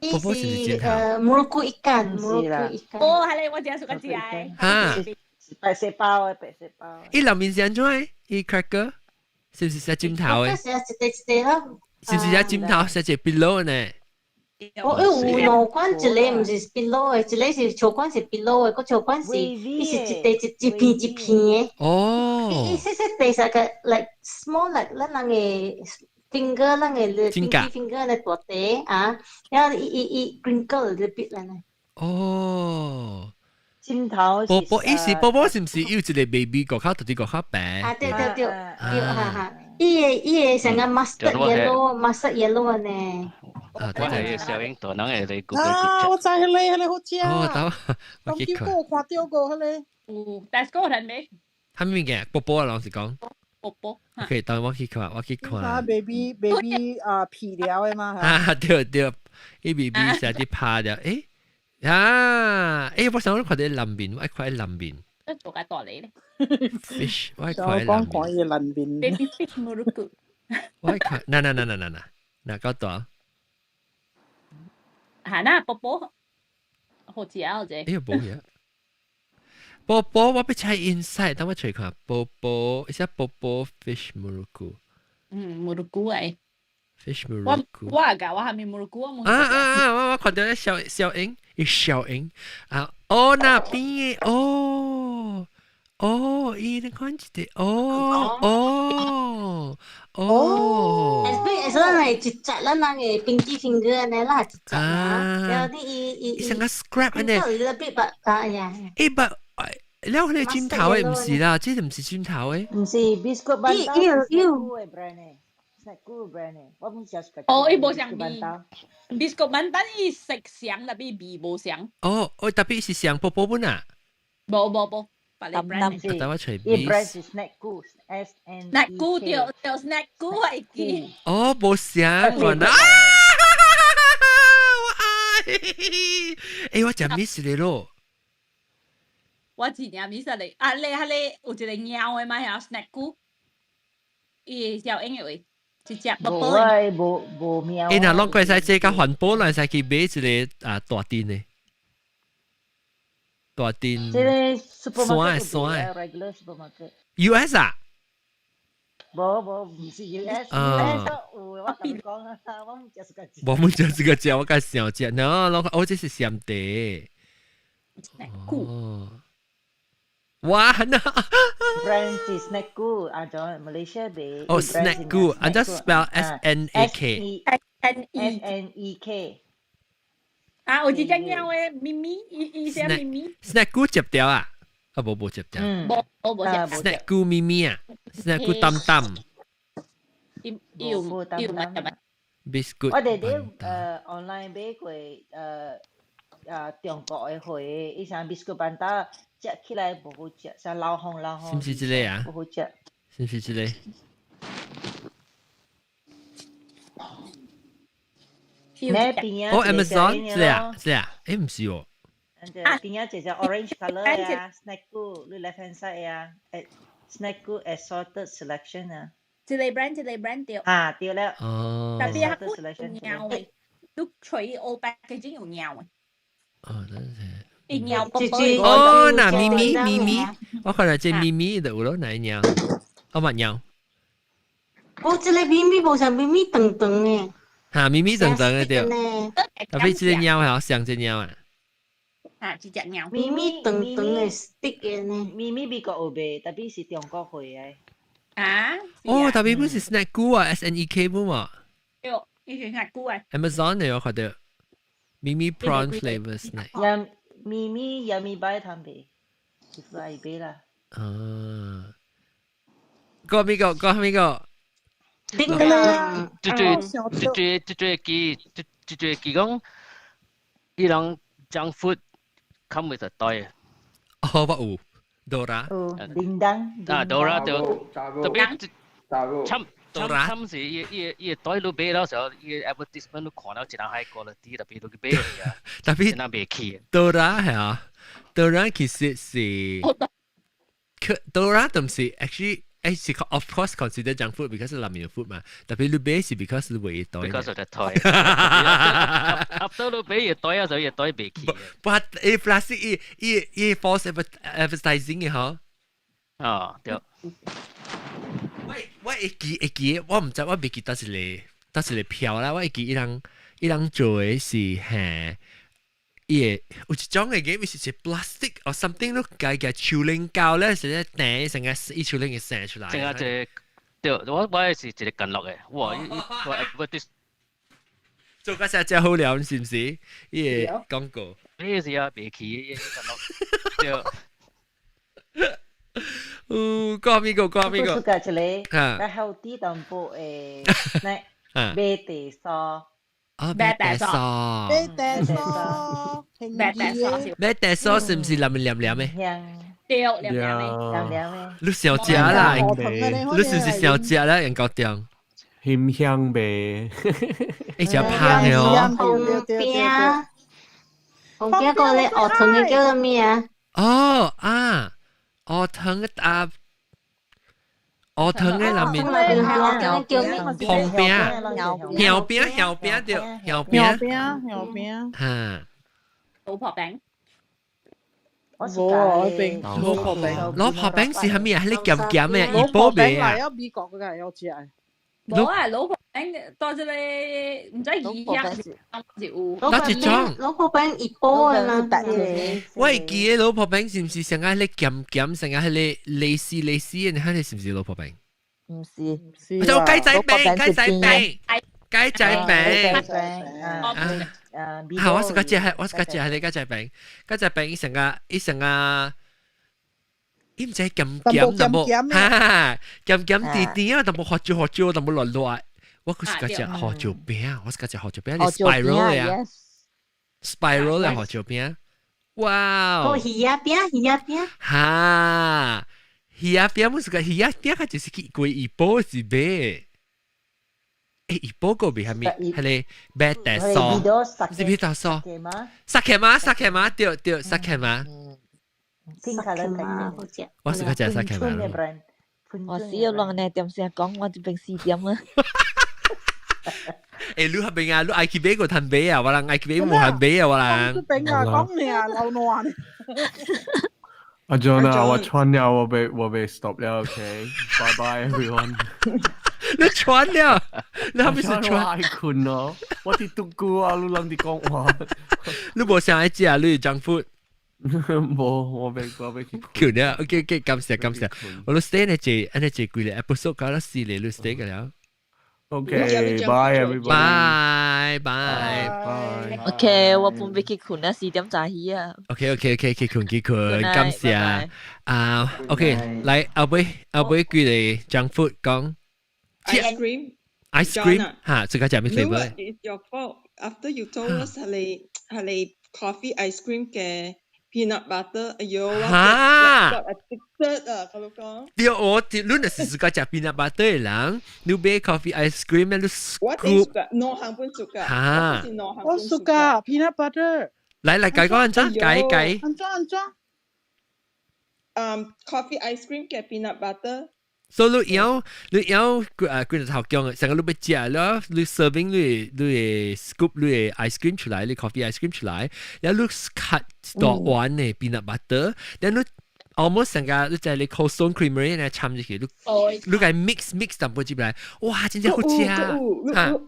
波波是唔是尖頭？Muluku ikan，哦，係你我淨係食個字嚇。白色包。伊裡面是安怎嘅？伊 cracker 是唔是食尖頭嘅？是唔是食尖頭？食隻 below 呢？我有兩款，一個唔是 below 嘅，一個是草款是 below 嘅，個草款是伊是一片嘅。哦。伊細細地實嘅 like small like 咱嘅 finger 咱嘅 finger 咧大地啊，然後伊 crinkle 一啲啦呢。哦。尖頭。波波是唔是要一個 baby 個口，特啲個口白？啊對，哈。伊個成個 mustard yellow 嘅呢。我係小英大人嘅你估啊！我知係你好正。哦，我見過，看到過係你。但係嗰個係咩？係咩嘅？波波啊，老實講。波。OK，等我去看。啊 ，baby 啊，皮料嘅嘛。啊，對，啲 baby 成啲拍掉，我想我看到南邊，我看南邊。做緊多你咧。Fish， 我看南邊。Baby fish 冇得估。我看，嗱嗰度。係啦，波波好似啊，啫。冇嘢。波波我俾睇 inside， 等我隨看波波，一隻波波 fish 冇得估。冇得估誒。fish 冇得估。我下面冇得估啊！我看到小英，啊，那邊嘅，伊你看住啲，As 是嚟一隻啦，那個冰激finger呢啦，一隻啦，有啲伊成個 scrap 呢？一啲白啊呀。不，了佢轉頭誒，唔是啦，即係唔是轉頭誒。唔是 biscuit bantau。snack brand 我唔食個。哦，伊無像味 ，biscuit bantau 伊食香，但係味無香。哦，特別是香波波本啊。冇。淡淡啲，我隨便。brand 是 snack snack 掉 snack 係記。哦，冇香，原來。我真 miss 你咯。我真正 miss 你。啊，你有一個貓嘅嘛？係 snack 伊小英嘅，一隻寶寶。冇貓。嗱，攞過曬這個環保來曬去買一個大店呢。大店，supermarket regular supermarket。US 啊？冇，唔是 US。我同你講啊，我唔食個隻。我唔食個隻，我梗係小隻。喏，我這是鹹地。哦。哇，那 brand 是 snack 啊，就 Malaysia 嘅。哦 snack and just spell SNAK。SNEK。啊，有一隻貓嘅咪咪，伊寫咪咪。snack 接掉啊？啊，冇接掉。冇接。snack 咪咪啊 ，snack 淡淡。要 biscuit。我哋啲online 買過中國嘅貨，伊像 biscuit bantau。食起來唔好食，像老紅。是唔是之類啊？唔好食。是唔是之類？哦 ，Amazon 之類啊？之類啊？誒唔是喎。邊一隻就 orange color 啊 ，snack 你 left hand side 啊 ，snack assorted selection 啊。一個 brand 掉。啊，掉了。哦。特別係有貓嘅，都除歐白嘅真有貓嘅。哦，真係。哦，嗱咪，我可能隻咪咪就有咯，哪一鳥？我乜鳥？我這個咪咪無像咪咪長長嘅。嚇，咪咪長長嘅對。特別隻鳥係像隻鳥啊。嚇，一隻鳥。咪咪長長嘅 stick 嘅呢？咪咪美國有賣，特別是中國貨嘅。啊？哦，特別不是 snack 啊 ，SNEK 不嘛？對，伊是 snack 啊。Amazon 嘅我覺得咪咪 prawn flavor snack。咪咪有咪擺攤備，是不係備啦。講邊個？邊個？最講，伊人 junk food come with a toy。哦，我有 Dora。叮當。啊 ，Dora 就特別差唔是伊袋都買了時候，伊 advertisement 都看到一人 high quality，特別都去買嘅，特別一人買起。Dora 係啊 ，Dora 其實是 Dora 都唔是 actually 是 of course consider junk food because 係南面嘅 food 嘛，特別你買是 because 你為袋。because of the toy。after 你買嘢袋啊，就嘢袋買起。But plastic 伊 false advertising 嘅嗬。哦，對。我會記，我唔知我未記得一個票啦。我會記伊人做嘅是係，有一種嘅嘢是 plastic or something 咯，加超零膠咧，是咧頂成個伊超零嘅射出來。成個隻，對，我係一個近落嘅，哇！我做個真好料，是唔是？伊個廣告。呢是啊，別起近落，對。講邊個？我suka 一個，然後啲淡薄誒，嗱，馬蹄酥。哦，馬蹄酥是唔是黏黏嘅？對，黏黏嘅。你小隻啦，你是唔是小隻啦？人講點？香味，一隻胖嘅哦。紅邊個咧？學堂嘅叫做咩啊？哦啊！學堂嘅裏面紅餅，苗餅對，苗餅，嚇，老婆餅，老婆餅是係咩啊？係你鹹鹹嘅，熱波餅啊？有美國嘅有隻。冇啊，老婆餅到這裡唔知二日攞一張老婆餅熱波啊啦，我係記嘅老婆餅是唔是成日係你鹹，成日係你類似嘅，你睇你是唔是老婆餅？唔是，就雞仔餅。雞仔餅。我是嗰隻係你雞仔餅，雞仔餅一成個。伊唔知鹹鹹，但冇哈鹹鹹甜甜啊，但冇學住，但冇落落。我是嗰隻學住餅，我是嗰隻學住餅，你 spiral 嚟啊 ，spiral 嚟學住餅。哇！哦，魚仔餅。哈，魚仔餅唔是個魚仔餅，佢就是去過一波是咩？誒，一波個邊係咩？係你白帶sauce，是邊道sauce？沙琪瑪，對，沙琪瑪。我是嗰隻沙琪瑪。我試咗兩年點先講，我就變4點啊。誒，你係邊啊？你愛去邊個攤邊啊？我人愛去邊冇攤邊啊？我人。邊啊？講你啊，老亂。阿 John 啊，我穿了，我被 stop 了 ，OK，bye bye everyone。你穿了，你係咪是穿？我愛困咯，我啲獨孤啊，你諗啲講話。你冇想愛食啊？你 junk food？冇，我被叫你啊 ，OK， 感謝。我都 stay 呢隻幾個 episode 搞到4年，你 stay 嘅了。OK，bye everybody。bye。OK， 我半夜去困啦，4點就起啊。OK， 去困，感謝啊。OK，嚟後尾佢哋 junk food 講 ice cream 嚇，這個係咩 flavor？ It's your fault. After you told us 係 coffee ice cream 嘅 peanut butter， 哎呦，我 addicted 啊，我講。對，你那是自己食 peanut butter 嘅人，你買 coffee ice cream 咧，你 scoop。no 行半熟㗎。嚇。我熟㗎 peanut butter。嚟計講計。安裝。coffee ice cream 嘅 peanut butter。所以你要佢就頭講成個你要食咯，你 serving 你 scoop 你 ice cream 出來，你 coffee ice cream 出來，然後你 cut 大碗嘅 peanut butter，然後你 almost 成個你在你 Cold Stone Creamery 咧摻入去，你個 mix 淡薄入來，哇，真正好食啊！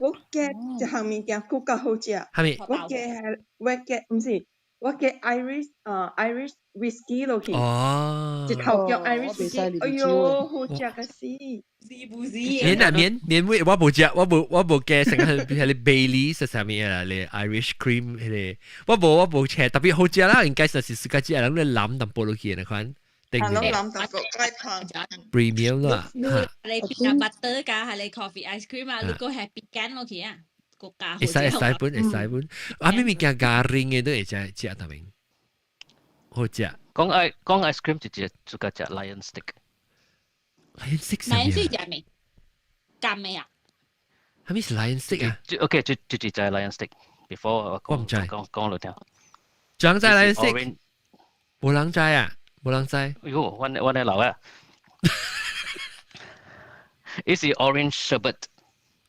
我嘅後面嘅更加好食。係咪？我嘅唔是。我嘅 Irish whisky 落去，一頭叫 Irish whisky， 哎呦，好食嘅死，是不是？免味，我冇食，我冇嘅成個係你 Bailey 是啥物啊？你 Irish cream 係我冇食，特別好食啦，應該是自家人你攬淡薄落去那款，定係攬淡薄太胖，premium 啦。你 peanut butter 加係你 coffee ice cream 啊，你個 happy can 落去啊。會使本，啊咪件garing嘅都會食特別好食。講 ice cream 就個隻 lion stick。lion stick 係咩？甘咩啊？係咪是 lion stick 啊 ？OK， 就係 lion stick。Before 我唔知，講落聽。張仔 lion stick， 冇人知啊，冇人知。喲，我哋老啊。呢是 orange sherbet。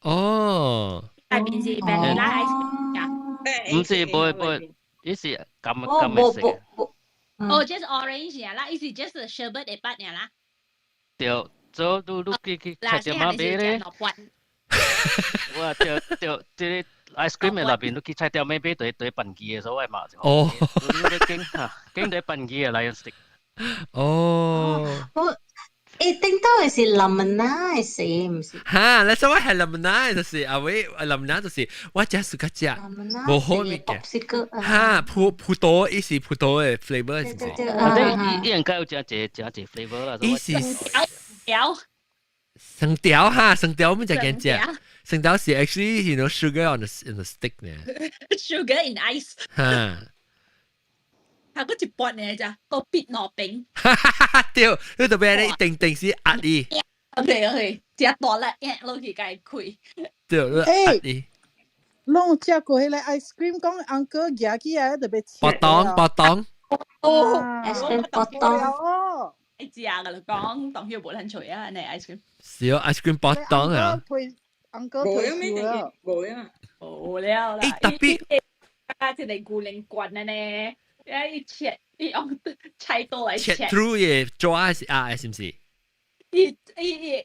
哦。係邊是 vanilla ice cream 㗎？唔是，不，呢是咁嘅色。哦 ，just orange 呀啦，呢是 just sherbet 一筆呀啦。對，做嘟佢拆掉嘛俾咧。哇，對，ice cream 嘅那邊都佢拆掉咩俾對笨雞嘅所謂嘛。哦。經對笨雞嘅 lion stick。哦。一定都係是 lemonade 唔是？嚇，你所謂係 lemonade 就是啊喂 ，lemonade 就是我只係食冇好味嘅。嚇，葡萄伊是葡萄嘅 flavour 是唔是？依人家有隻 flavour 啦。伊是生條嚇，生條我們就講食，生條是 actually you know sugar on the stick 呢。Sugar in ice。嚇。係嗰一半嚟咋，個必攞餅。對，你特別你定是壓力。OK，只多啦，攞去解開。對，壓力。攏食過迄個 ice cream，講 uncle 夾起來特別切。薄當。哦 ，ice cream 薄當。你知啊？我講當佢冇撚除啊，你 ice cream。是哦 ，ice cream 薄當啊。uncle 退休啦。冇了啦。特別。啊！即係固定棍啊呢。一切一用菜刀嚟切 through 嘢抓是啊，是唔是？一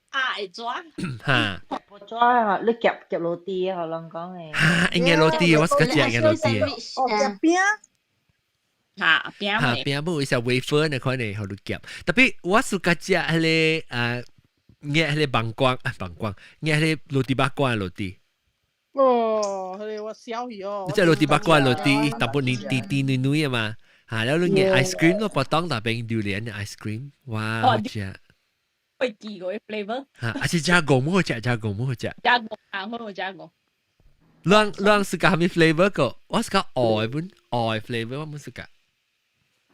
挨抓嚇，抓啊！你夾落地啊，可能講誒。嚇，應該落地，我是個夾落地。哦，夾餅。嚇餅冇，係 wafer 呢款嚟，好多夾。特別我是個夾係咧誒，嘢係咧棒光，嘢係咧落地把光落地。我笑去哦。即係落地八卦落地，大部分啲女啊嘛，嚇，แล้ว你嘅 ice cream 咯，不當大餅榴蓮嘅 ice cream，哇，好食。會記嗰啲 flavor。嚇，而且加工冇好食，加工冇好食。加工啊，好加工。兩是加咩 flavor 個？我是加愛本愛 flavor，我冇是加。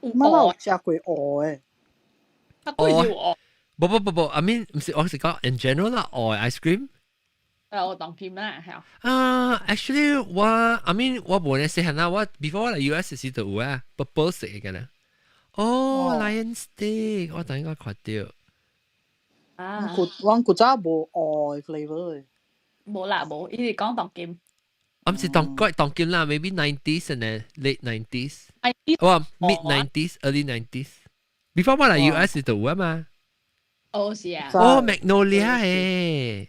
乜有食過愛？愛。不，I mean 唔是，我是講 in general 啦，愛 ice cream。我當劍啦，係啊。Actually I mean 我冇咧食下啦，我 before 我嚟 US 時就有啊 ，purple 食嘅咧。哦 ，Lion Steak，我等應該看到。啊，我古早冇愛 flavor 嘅。冇啦，冇，依啲講當劍。我唔是當劍啦 ，maybe 90s and late 90s， 哇 mid 90s early 90s。before 我嚟 US 時就有啊嘛。哦，是啊。哦 ，Magnolia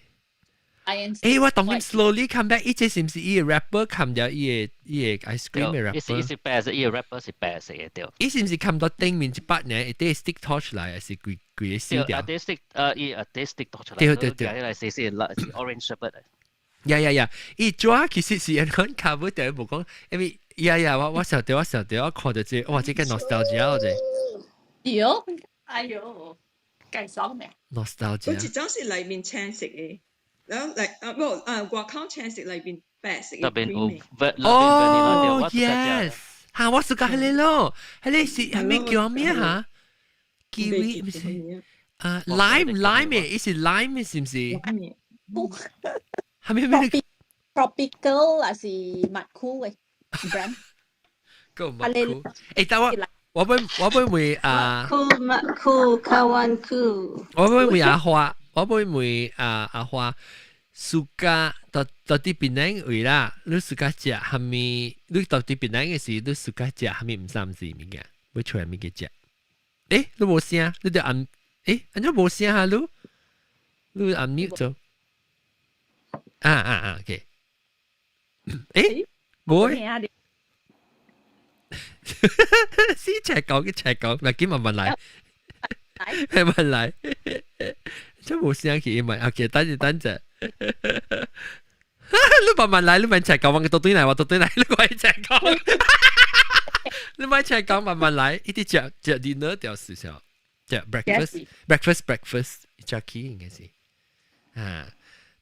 誒。我當佢 slowly come back，依隻是唔是依個 rapper come 咗依個 ice cream 嘅 rapper？ 依是白色，依個 rapper 是白色嘅對。依是唔是 come 到頂面一百年，一啲 stick 拖出來，還是佢嘅燒掉？對，一 stick 拖出來。對，嚟是 orange sherbet。呀，依抓其實是人講 cover 掉冇講，因為我想到我看到這，哇，這個 nostalgia 我哋。哎呦，計爽咩 ？nostalgia。嗰隻真係裏面青色嘅。外口青色裏邊白色嘅 cream 哦 ，yes， 嚇我是講係你咯，係你是係咪叫咩嚇 ？kiwi 唔是lime 嘅，意思 lime 是唔是？係咪咩 ？tropical 還是蜜酷嘅 brand？ 個蜜酷，誒，我會會啊，酷卡灣酷，我會阿花。我會阿花suka 到啲檳榔位啦，你 suka 食係咪？你到啲檳榔嘅時，你 suka 食係咪唔三字物件？會出嚟物件食？誒，你冇聲，你就按安咗冇聲下你按 mute 咗。OK。誒，冇。先講，咪見問嚟。係問嚟，真冇聲氣問。OK， 等陣。你問嚟，你問齊講，問到對嚟，話到對嚟，你可以齊講。你咪齊講問嚟，呢啲食 dinner 掉少少，食 breakfast Jackie 應該是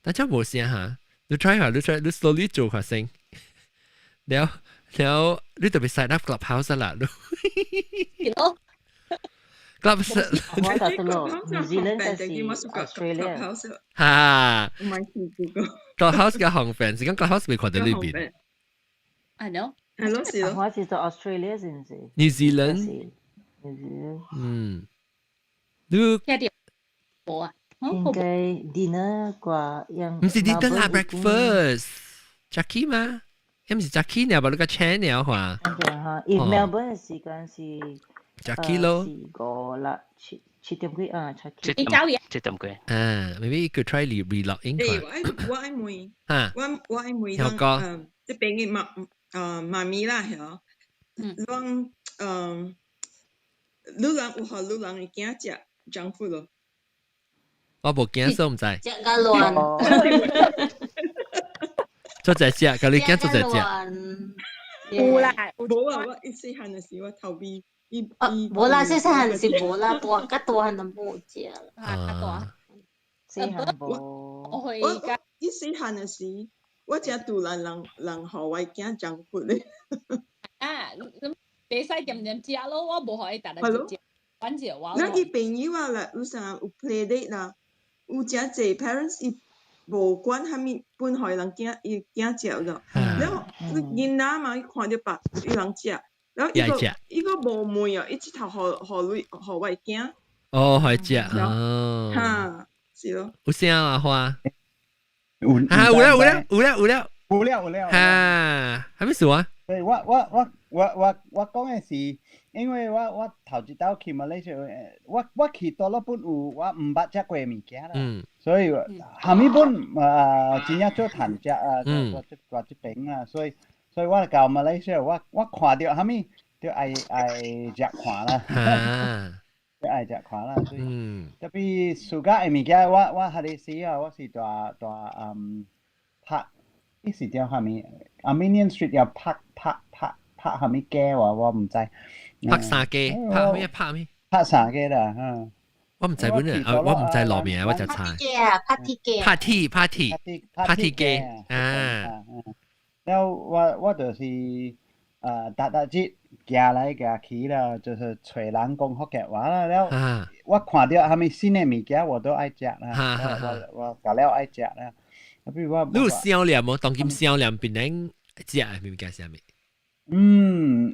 但真冇聲嚇。你 try 下，你 slowly 做下先。แล้ว你特別 sign up clubhouse 啦，Clubhouse 我打得咯，New Zealand 係 Australia。嚇，唔係試過。Clubhouse 嘅紅 fans，咁 Clubhouse 未看到呢邊。I know，係咯，是咯。我係到 Australia 是唔是 ？New Zealand。你冇啊？應該 dinner 啩，唔是 dinner 啦 ，breakfast。Jackie 嘛？唔是 Jackie 呢？把那個 channel 話。If Melbourne 嘅時間是。Jackie 咯，4啦，7點幾啊，Jackie。7點幾。maybe you could try relog in 我愛妹，我愛妹啷即邊嘅媽咪啦，係啷你啷有學你啷會驚食junk food咯？我冇驚所以唔知。食個亂。做隻隻，咁你驚做隻隻？冇啦，冇啊！我一細漢嘅時我頭邊。冇啦，細漢是冇啦，大漢就冇食啦。細漢冇。我一細漢嘅時，我只杜蘭人學我驚junk food咧。咁你使點食咯？我冇可以特登食，反正我。那啲朋友啊啦，有啥有 play date 啦，有只隻 parents 伊無管係咪本海人驚食咗，然後囡仔嘛，伊看到別有人食。然後一個無妹啊，一直頭學我驚。哦，係食哦。嚇，是咯。有聲啊，花。有了。嚇，係咩事啊？對，我講嘅是，因為我頭一道去馬來西亞，我去多了本有我唔捌食過嘅物件啦，所以後面本真正做談食做一邊啊，所以我到馬來西亞，我看到後面就愛食看啦，就愛食看啦，所以特別暑假嘅物件，我喺啲時啊，我是大拍呢時條係咪 Armenian Street 有拍係咪嘅話，我唔知。拍啥嘅？拍咩？拍咩？拍啥嘅啦？我唔知本人，我唔知路面，我就猜。party 嘅啊！แล้ว我就是大節行來行去啦，就是找人講福建話啦。แล้ว我看到係咪新嘅物件，我都愛食啦。我搞了愛食啦。譬如我，你有銷量冇？當今銷量邊能食係物件係咩？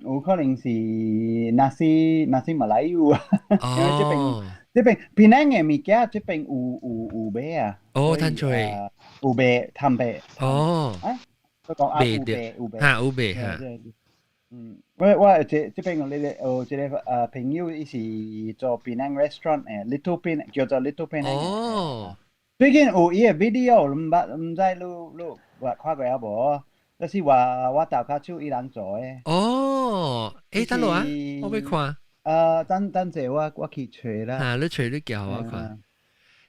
有可能是nasi Melayu 啊，因為這邊邊嘅物件，這邊有賣啊。哦，攤出嚟。有賣攤賣。哦。佢講有賣。有賣嚇。我這邊我這個朋友伊是做檳榔 restaurant Little Pin 叫做 Little Pin。哦。最近有伊個 video，唔知你看過有無？就是話我豆卡手伊人做誒。哦，等落啊，我要看。等陣我去找啦。你找你叫我看。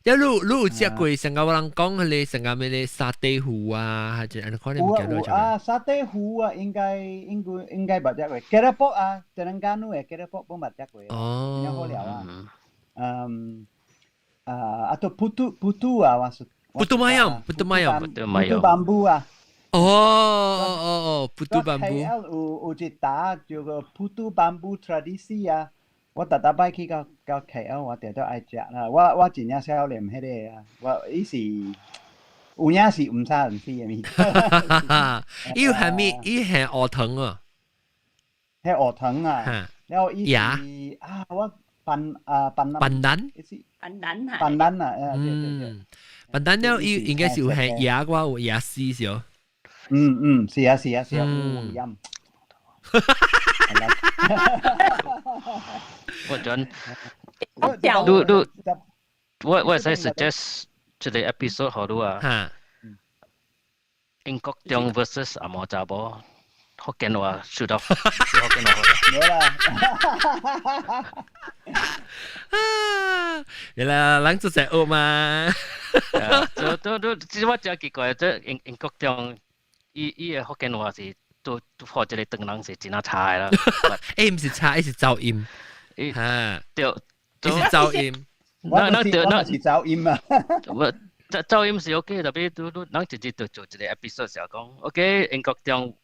你有食過成個人講佢哋成個咩咧沙爹糊啊，或者可能唔記得咗。沙爹糊啊，應該冇食過。吉拉卜啊，就能間屋嘅吉拉卜都冇食過。哦。有好料啊。啊，到putu啊，我是。putu mayam。bambu 啊。putu bambu。有一打叫做 putu bambu tradisi 啊。我特擺去到 KL， 我哋都愛食啦。我真正少年迄個啊，我伊是有影是唔差唔死嘅物。伊係咩？伊係鵝糖啊。係鵝糖啊。然後伊是我笨蛋。笨蛋啊！笨蛋了，伊應該是有係牙嘅話，有牙絲少。是啊，飲。我陣，我使 suggest 這個 episode 好多啊。英國中 versus 阿毛查某，福建話 shoot off， 福建話。冇啦。原來人做食物嘛。都，其實我真奇怪，這英國中，伊嘅福建話是。都或者你等人是真係差啦，唔是差，是噪音，嚇，對，是噪音，那是噪音啊，噪音是 OK，特別都人直接做一個 episode 時候講 ，OK， 英國中，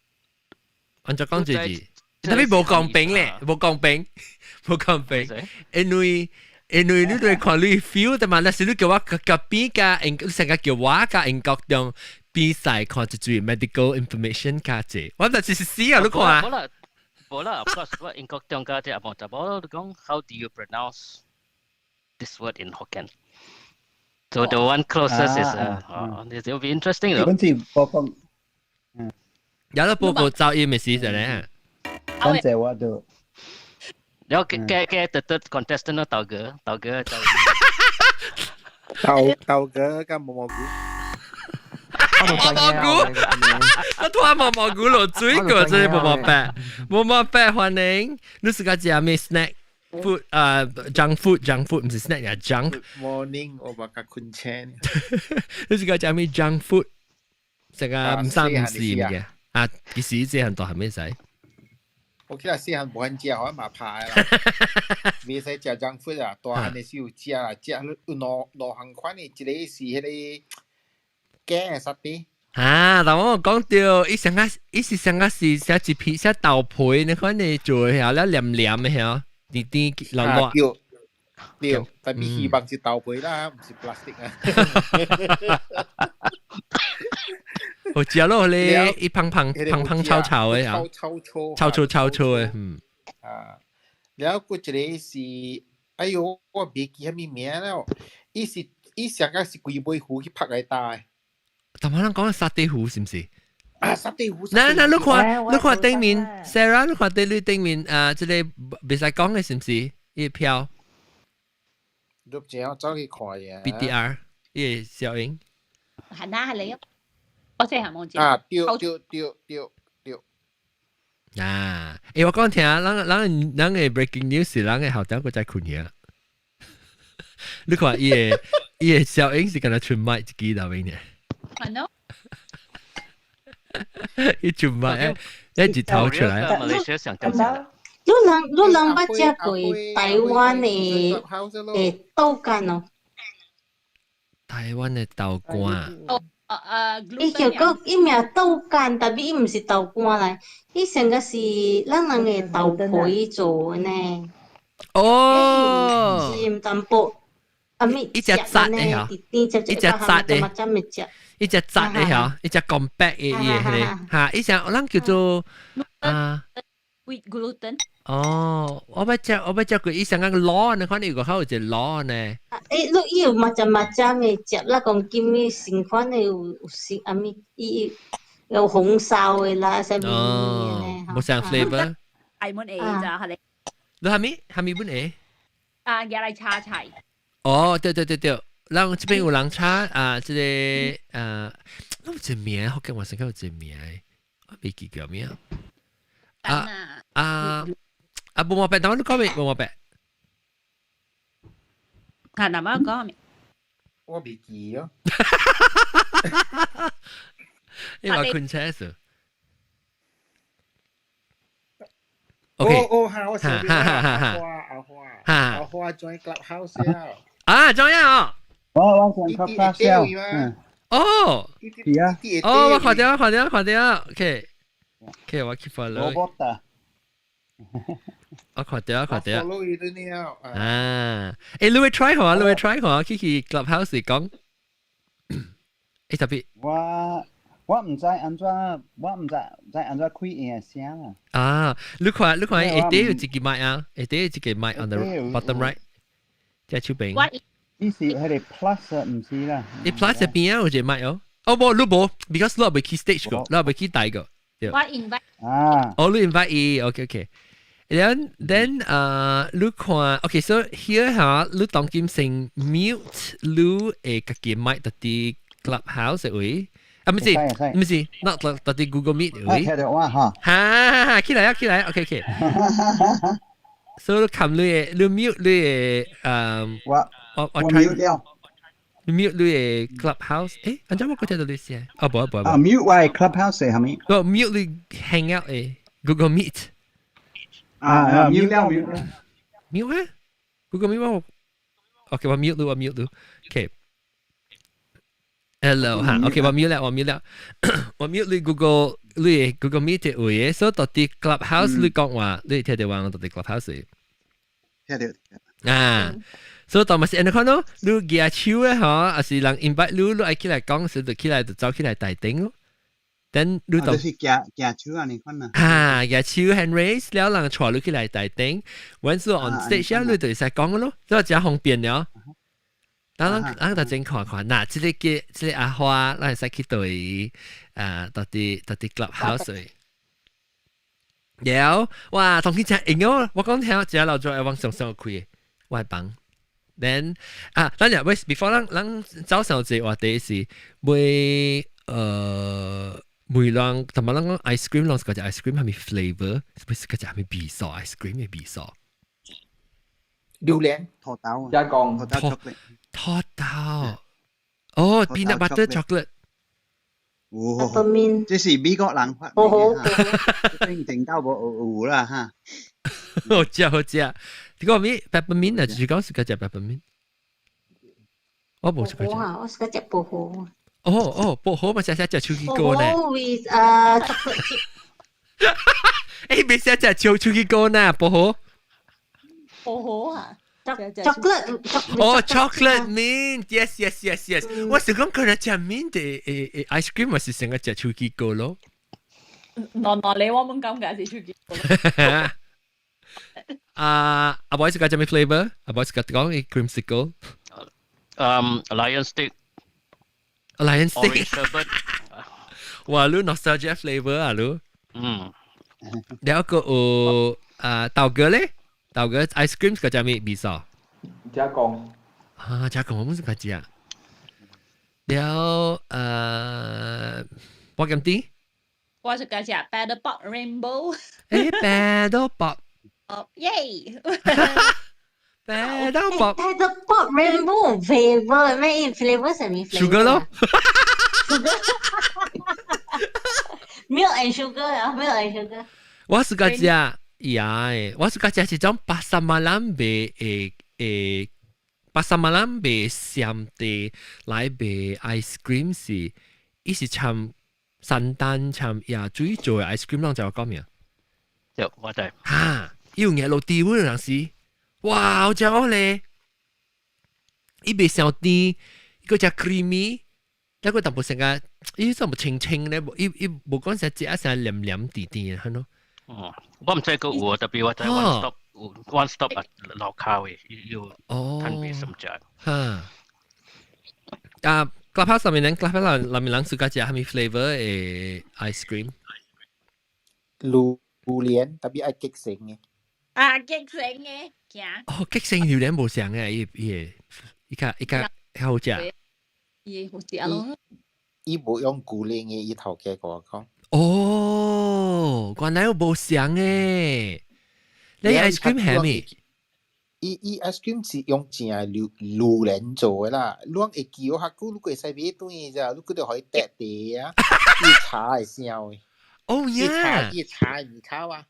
按照講自己，特別冇公平咧，冇公平，因為你對看你 feel，但係那時你叫我隔邊個，成個叫我個英國中。比賽看一嘴 medical information 卡啫，我就是死啊！你看啊！冇啦，of course， 我英國中家姐冇就冇講 how do you pronounce this word in Hokkien? So the one closest is it will be interesting 咯。本次報告，有得報告噪音嘅事實咧。多謝我都。然後嘅 the contestant 咯，豆哥。豆哥跟毛毛菇。我拖毛毛菇落水過，真係毛毛白歡迎。你是個食咩 snack food junk food 唔是 snack 啊 junk。Good morning， 我話個坤青。你是個食咩 junk food？ 食個唔三唔四嘅啊？幾時即係多係咩使？我記得細漢冇人食，我嘛怕啦。未使食 junk food 啊，大漢嘅時候食啦，食有兩行款嘅，一個是迄個。嘅沙爹但我講到伊是上個是寫一片寫豆皮，你看你做下了黏黏嘅嚇，啲落落。對，但係希望是豆皮啦，唔是 plastic 啊。我食落咧，一胖臭嘅嚇，臭嘅，然後嗰一個是，哎呦，我唔記得咩名啦，伊上個是幾杯壺去拍嚟打。但係人講沙爹糊是唔是？沙爹糊。你看對面 ，Sarah， 你看對面即係別使講嘅是唔是？呢個票。都正我走去看嘅。BDR， 呢個小英。係你啊！我真係冇知。對。我講聽，人嘅 breaking news， 人嘅後頭佢在困嘢。你看呢個小英是跟佢出賣自己度邊嘅。係咯。一做乜一日頭出嚟。馬來西亞上點食？你人捌食過台灣嘅豆乾哦？台灣嘅豆乾。伊叫個伊名豆乾，但係伊唔是豆乾嚟，伊成個是咱人嘅豆皮做呢。哦。鹽淡薄，啊咪一隻紮嘅嚇，一隻紮嘅，一隻紮嘅嚇，一隻咁白嘅嘢嚇，一隻咱叫做with gluten。哦，我不知佢以前個螺，你看你個口有隻螺呢。誒，你有macam嘅隻啦，講金嘅成款嘅有啊咪，有紅燒嘅啦，上面哦，冇上 flavor。係滿 A 咋係你？你係咪本 A？啊，椰奶茶齊。哦，對，咱這邊有人茶啊，這個我隻名，好嘅，我成日有隻名，我未記叫咩冇毛病，等我都講未冇毛病。係嗱，我講未？我未記啊。你話昆車數。哦，好，我知阿花 join clubhouse 啊。啊，join 啊！我想 clubhouse。哦，係啊。哦，我看到 ，OK，我 keep follow。robot。我看到。follow 伊啲了。啊，你會 try 下，去 clubhouse 講。特別。我唔知安怎開嘢聲啊。啊，你看，下底有一個麥啊，下底有一個麥 on the bottom right，即係出邊。呢是佢哋 plus 唔是啦。你 plus 入邊有一個麥哦。哦不，你冇 ，because 你係未 key stage 個，你係未 key 大個。我 invite。啊。哦，你 invite 伊 ，OK。then 你看 ，OK， so here 嚇，你當今先 mute 你誒個麥特啲 clubhouse 位。啊，唔是 ，not 特啲 Google Meet 位。睇到哇嚇。哈，起來 ，OK。所以你撳你 mute 你我 try 掉。你 mute 你 clubhouse，誒，安怎我覺得你先？哦，不。啊 ，mute 我 clubhouse 係咪？我 mute 你 hang out 誒 Google Meet。啊 ，mute 掉。mute 啊 ？Google Meet 我 ，OK， 我 mute 你 ，OK。Hello 嚇 ，OK， 我 mute 了，我 mute 你 Google Meet 位，所以到啲 clubhouse 你講話，你聽到話我到啲 clubhouse。聽到。啊，所以當咪是，你看到你舉手嘅嚇，還是人 invite你愛起來講，所以就起來就走起來大頂咯。等你當就是舉手啊，你看啊。啊，舉手 hand raise，了人帶你起來大頂，once on stage 你就會使講咯，所以真方便了。咱就真看，嗱，即個阿花，咱會使去對到啲 clubhouse。有，哇，同佢真型哦！我講聽，只老早係往上開，我係幫。Then 咱入喂 before 咱早上節話第一是每樣同埋咱講 ice cream，啷個隻 ice cream 係咪 flavor？係咪個隻係咪味素 ice cream 嘅味素？榴蓮、土豆、加工、土豆 chocolate。土豆，哦 ，peanut butter chocolate。peppermint，這是美國人發明嘅，正到冇啦嚇。好食，你講咩 peppermint 啊？就是講是嗰隻 peppermint。我冇食嗰隻。我食嗰隻薄荷。薄荷咪食手機膏呢？薄荷 with chocolate chip。誒，未食隻手機膏呢？薄荷啊？chocolate chocolate mint yes 我是講佢哋隻 mint 嘅ice cream 還是成個隻手機膏咯？你我冇咁解是手機膏。阿 boy 是講咩 flavor？ 阿 boy 是講 creamsicle。Lion stick。Orange sherbet。哇，你 nostalgia flavor 啊，你。แล้วก็เต่าเกลือเลยเต่าเกลือไอศครีมก็จะมี味素加工加工我唔識講字啊แล้วโปรแกรมตี我是講隻 Paddle Pop Rainbow Paddle Pop 耶 Paddle Pop Paddle Pop Rainbow flavor 咩 flavor 係咪 Sugar 咯 milk and sugar 啊，milk and sugar。我是个只呀，我是个只是种巴沙马兰贝巴沙马兰贝香的来贝 ice cream 是，伊是掺圣诞掺呀水做的 ice cream， 啷就讲咩？有我知。哈，要嘢落地嗰陣時，哇，好正好咧！伊未上甜，個只 creamy，一個淡薄成個，伊就冇清清咧，伊冇講成只一成黏黏啲啲係咯。哦，我唔知個有，特別我知 one stop 啊，老卡嘅要攤俾心隻。哈，Clubhouse 上面人 Clubhouse 上面人suka 食係咪 flavor 嘅 ice cream？ 榴蓮，特別愛激成嘅。啊，激成嘅，行。哦，激成榴蓮冇上嘅，依家好食。伊好食咯。伊冇用古靈嘅，伊頭家我講。哦，原來有冇上嘅。你 ice cream 係咪？伊 ice cream 是用正榴蓮做嘅啦，你會叫下古，你會使買對咋，你嗰度可以搭地啊，伊茶係香嘅。哦呀！伊茶唔烤啊，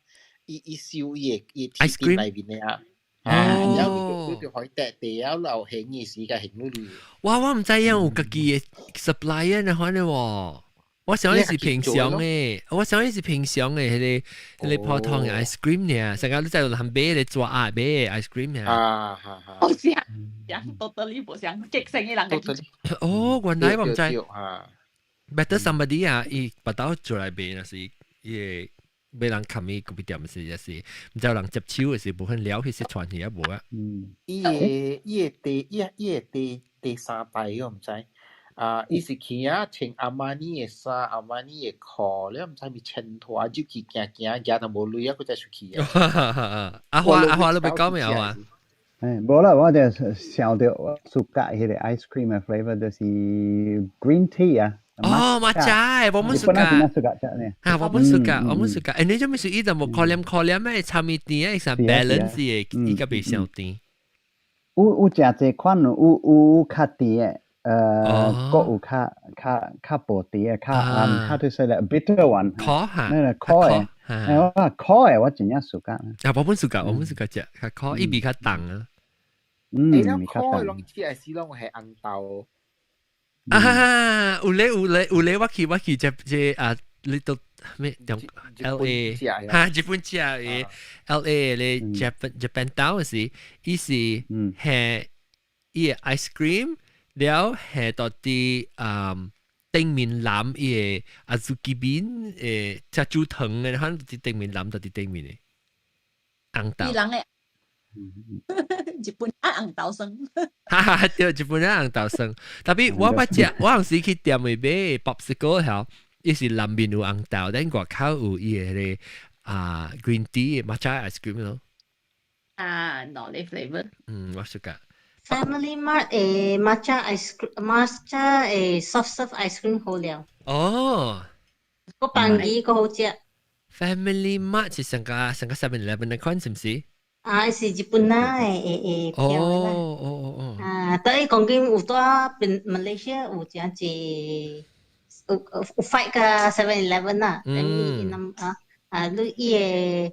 伊燒伊ice cream 裏邊嘅啊。然後你就可以搭地啊，留興嘅時間興嗰度。哇！我唔知有自己嘅 supplier 呢可能喎。我想你是平常嘅，我想你是平常嘅，你普通嘅 ice cream 呢，成日都在度買你做買嘅 ice cream 呢。啊，好似啊，totally 冇想激成嘅人嘅。哦，原來我唔知。Better somebody 啊，伊把刀做來賣那是，伊俾人冚伊嗰邊店是也是，唔知有人接手嘅時，無肯了佢識傳嘢無啊。伊個第三代我唔知。伊是去啊，穿阿瑪尼嘅衫、阿瑪尼嘅褲，你唔知咪穿拖就去行到無累啊，佢再出去啊。阿華你咪講咩啊？無啦，我就想到我暑假迄個 ice cream 嘅 flavor 就是 green tea 啊。哦，抹茶，我們suka。啊，我們suka。誒，你做咩事？伊就冇可憐咩？參與甜啊，係 balance 嘅，依家未上甜。有食這款有較甜嘅。個有較薄啲嘅，較對勢咧 bitter one， 可嚇，咩咧可嘅，我可嘅我真係暑假。啊，我們暑假食，較可，伊比較重啊。你諗可嘅攏只係是攏係紅豆。啊，有咧，我去即啊，你都咩？LA 嚇，日本食嘅 LA 咧 Japan Town 時，伊是係伊嘅 ice cream。了係到啲頂面攬嘅阿祖基邊炸豬藤嘅，可能啲頂面攬到啲頂面嘅紅豆。伊人嘅日本紅豆生。哈對，日本紅豆生。特別我捌食，我嗰時去店裏買 popsicle 後，伊是南面有紅豆，但外口有伊嘅green tea 嘅抹茶 ice cream 咯。啊，no flavor。我識㗎。Family Mart matcha ice cream, matcha soft serve ice cream 好了。哦，個便宜個好食。Family Mart 係成個 7-Eleven 嘅款，是唔是？啊，是日本啦，哦。啊，但係講緊有多邊 Malaysia 有這樣子，有 fight 個 7-Eleven 啦，你伊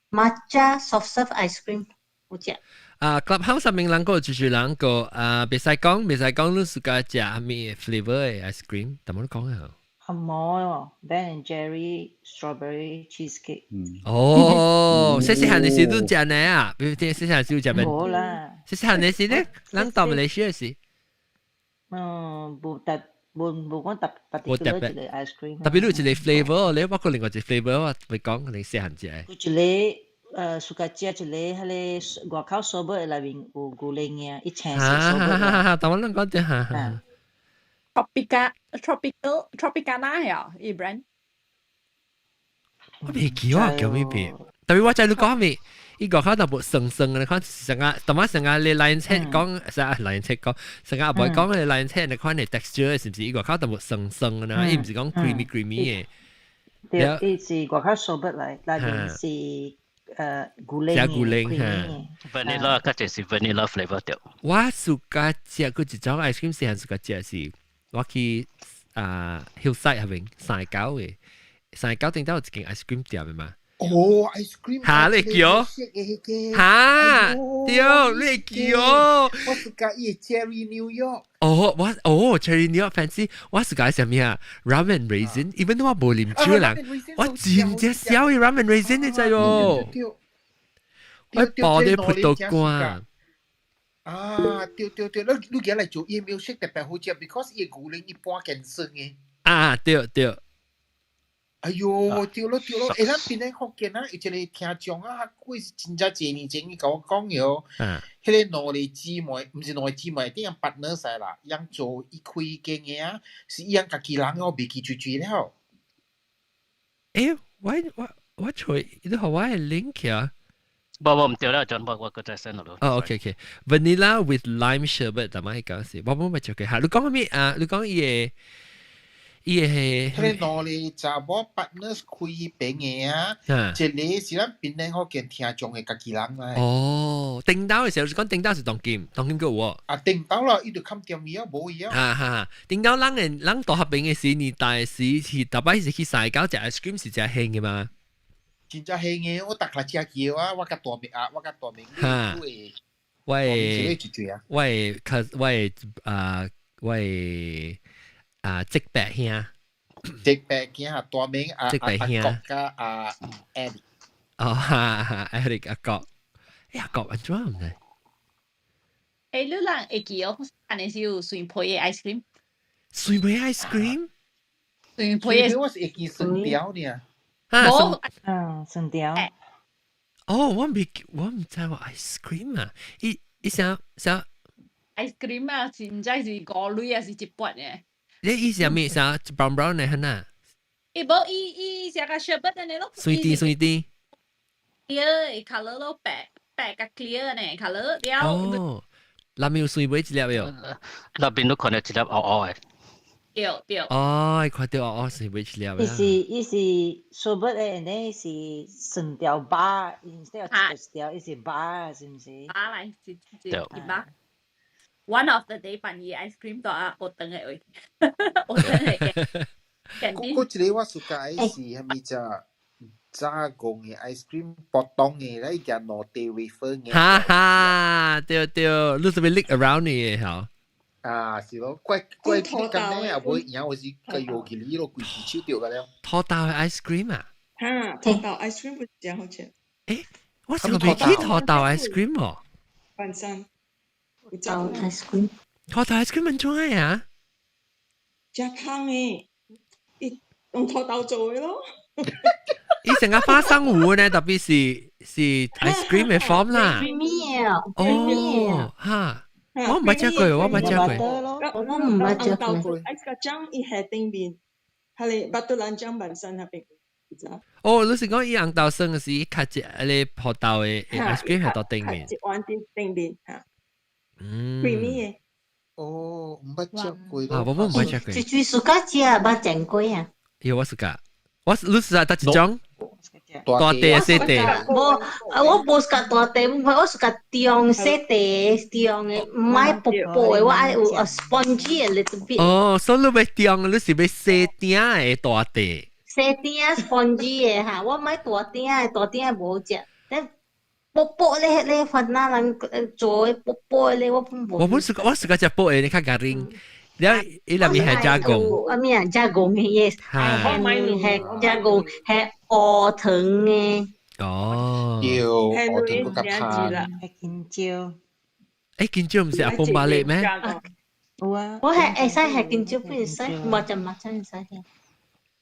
個 matcha soft serve ice cream 好食。Clubhouse 上面人個住人個別使講，你suka 食係咩 flavor 嘅 ice cream？點樣講啊？係冇Ben and Jerry strawberry cheesecake。哦，細細漢嘅時都食呢啊？比如啲細細漢時都食咩？冇啦。細細漢嘅時咧，人到馬來西亞時。冇講特別一個 ice cream。特別一個 flavor，你包括另外一個 flavor，我會講你細漢食。suka 食一個迄個外口所買內面有牛奶嘅，一青色所買。但我諗講啲嚇。Tropicana 係啊，依 brand。我未記啊，叫咩名？特別我在你講咩？依個口就冇生嘅，你看成個，同埋成個你lion head講，lion head講，成個阿伯講嘅 lion head，你看你 texture 是唔是？依個口就冇生嘅啦，依唔是講 creamy 嘅。對，依是外口所買嚟，內面是。古靈嚇 ，vanilla 嗰隻是 vanilla flavor 掉。我suka 食嗰一種 ice cream 是很suka 食是，我去Hillside 係咪曬狗嘅，三九頂到有一間 ice cream 店嘅嘛。哦，ice cream 嚇你叫嚇，對，你叫我是講伊 Cherry New York。Cherry New York fancy，我是講什麼啊 ？Ramen raisin，even though 我冇啉酒啦，我真正少嘅 ramen raisin 你知喎？我包啲葡萄乾。啊，對，你而家嚟做伊 milkshake 特別好食 ，because 伊牛奶一般健身嘅。啊，對。哎呦，對咯，誒，咱邊咧福建啊，有一個聽眾啊，佢是真正幾年前伊甲我講哟，迄個兩個姊妹，唔是兩個姊妹，啲人 partner 曬啦，樣做伊開間嘅啊，是伊樣家己人我未記住了。誒，我隨你學我係 link 啊。我唔掉啦，John，我個再 send 落。OK，vanilla with lime sherbet，但係講是，我冇乜做嘅嚇。你講咩啊？你講伊係，迄個兩個查某 partner 開邊嘅啊，一個是咱邊咧福建聽眾嘅家己人啦。哦，頂到嘅時候是講頂到是當金個有喎。啊，頂到啦，伊就冚掉咪啊，冇伊啊。哈，頂到人大合併嘅時年代是特別是去西九食 ice cream 是食興嘅嘛。真正係嘅，我逐日食叫啊，我甲大明，即白兄，即白兄大明阿國加阿 Eric， Eric 阿國，阿國安怎唔知？你人會記哦，安尼是有水培嘅 ice cream， 水培 ice cream， 水培嘅我是會記順條呢。順條。我唔知我 ice cream 啊，伊想 ice cream 啊，真正是5類啊，是一半嘅。你意思係咩？啥 brown 嘅係哪？伊成個 sherbet 嘅咯。水啲。clear color 咯，白個 clear 呢 color 了。哦，那邊有水杯一粒喎。那邊都看到一粒凹嘅。對。哦，看到水杯一粒啊。伊是 sherbet 嘅，呢是順條巴，instead of 條，伊是巴，是唔是？巴嚟，是巴。One of the day 辦嘅 ice cream 到我等嘅位，我等嘅。嗰一個我suka 係係咪就炸工嘅 ice cream 薄凍嘅，咧叫攞地 wafer 嘅。哈，對，你係咪 lick around 嘅嚇？啊，是咯，怪咁咧，我然後我是個油嘅呢咯，貴時超掉嘅咧。拖到嘅 ice cream 啊？拖到 ice cream 不正好食。誒，我成個未見拖到 ice cream 喎。半山。到 ice cream， 拖到 ice cream 唔做咩啊？食香嘅，用拖到做嘅咯。伊成個花生糊呢，特別是 ice cream 嘅 form 啦。哦，嚇，我唔係食過，我唔係食過。ice kacang 伊係頂面，係你batu lanjang 本身係邊？哦，你是講伊紅豆生嘅時，卡只你葡萄嘅 ice cream 係到頂面。一碗啲頂面嚇。creamy 嘅。哦，唔捌食過。啊，我唔捌食過。最暑假食捌整過啊。有我暑假，你是啊，得一種。大地細地。我冇食大地，我食中細地，中嘅，唔係薄薄嘅，我愛有 spongy 嘅 little bit。哦，所以你要中，你是要細點嘅大地。細點 spongy 嘅嚇，我買大點嘅，大點嘅冇好食。薄薄咧，你份那人做薄薄咧，我唔。我是個只薄嘅，你看個人。伊入面係加工，啊咩啊加工嘅 yes，係加工係鵝糖嘅。哦，鵝糖個夾啦，係見椒。見椒唔是阿崩巴力咩？有啊，我係會使係見椒，不如使抹就抹真使嘅。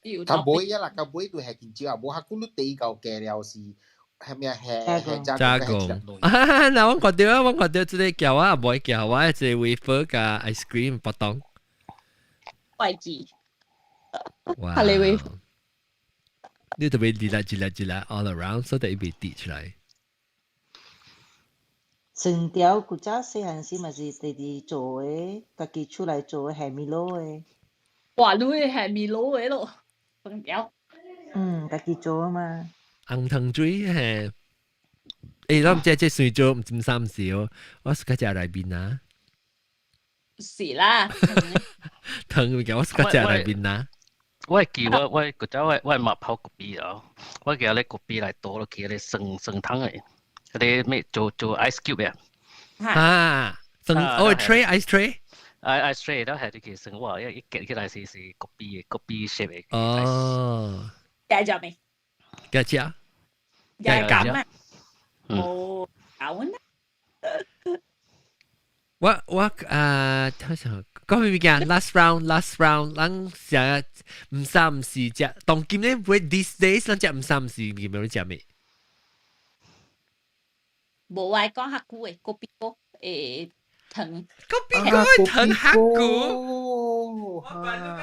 佢每一啦，佢每都係見椒啊，冇下咕嚕地嚿嘅料是。係咪係加工？嗱，我覺得即係叫我唔會叫我即係 wafer 加 ice cream 不同。怪字。哇！你特別嚟啦 all around，所以特別跌出嚟。成條古早細漢時咪是弟弟做嘅，家己出來做嘅係米羅嘅。哇！你係米羅嘅咯，成條。家己做啊嘛。紅糖水係，我唔知即係水做唔知三時哦，我是嗰隻嚟邊啊？是啦，糖嘅我是嗰隻嚟邊啊？我記我嗰陣我咪泡咖啡咯，我叫你咖啡嚟倒落去，你生湯嚟，嗰啲咩做 ice cube 啊，生tray ice tray。ice tray 都係啲生哇，一夾起來是咖啡 shape 嘅。哦，解咗未？解咗，解減啊！哦，搞呢？我睇下，講咩嘅 ？Last round，咱成唔三唔四隻，當今咧會 these days 咱隻唔三唔四，有冇隻咩？冇啊，講下古嘅咖啡糕藤。咖啡糕藤下古，我把你個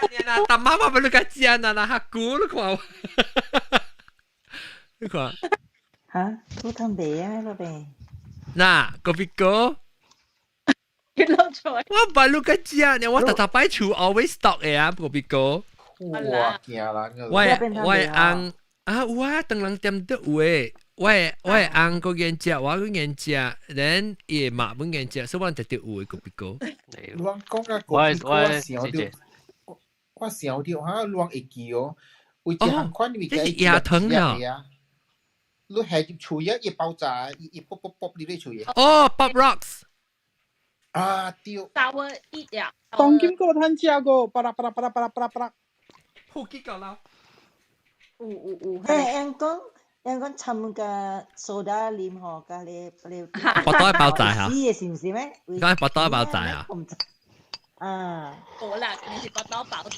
隻啊，但媽媽把你個隻啊，那下古你看，你看。嚇，都藤味啊，嗰邊。嗱，咖啡糕。我把你個隻啊，我特擺厝 always stock 嘅啊，咖啡糕。哇，驚啦！我按啊，我當人點得位。我按嗰件食，我嗰件食，然也嘛本件食，所以我特別有個別個。亂講個個別個，我想到嚇亂會記哦，有一項款你這是牙疼啊！你係入廚一爆炸，一卜你啲廚嘢。哦 ，Pop Rocks。啊，對。Sour eat 呀。當今個攤價個，巴拉。好幾個啦。人講參加蘇打鹽河㗎，你拔刀爆炸嚇？試嘅是唔是咩？梗係拔刀爆炸啊！啊，好啦，你是拔刀爆了。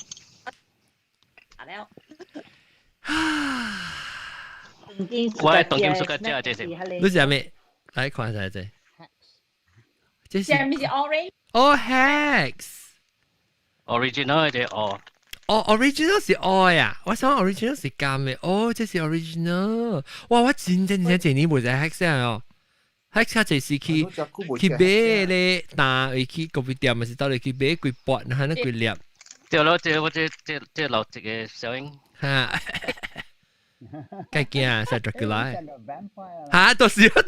我當今suka食這些。你食咩？來看下這。這是咩？是 orange？哦 ，Hex。Original 嘅哦。哦 ，original 是愛啊！我想 original 是鹹嘅，哦，這是 original。哇！我真正冇食 Hex 啊！ Hex 就是去買咧，但係去咖啡店咪是到嚟去買幾包，然後那幾粒。對咯，這老這個小英。嚇！計驚啊！實在幾來。嚇！到時哦。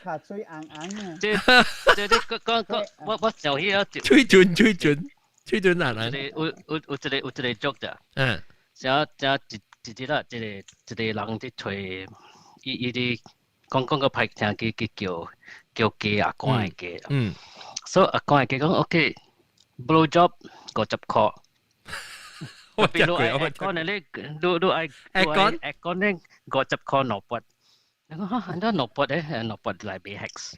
卡最硬啊！這我小氣啊！吹準難啊！有一個足咋？嗯。想一日啦，一個人啲吹，伊啲講個牌聽佢叫雞阿公嘅雞。嗯。所以阿公嘅雞講 OK，blow job 50塊。我知佢阿公咧，都阿公咧50塊攞筆。你講嚇，人都攞筆咧，攞筆嚟俾 Hex。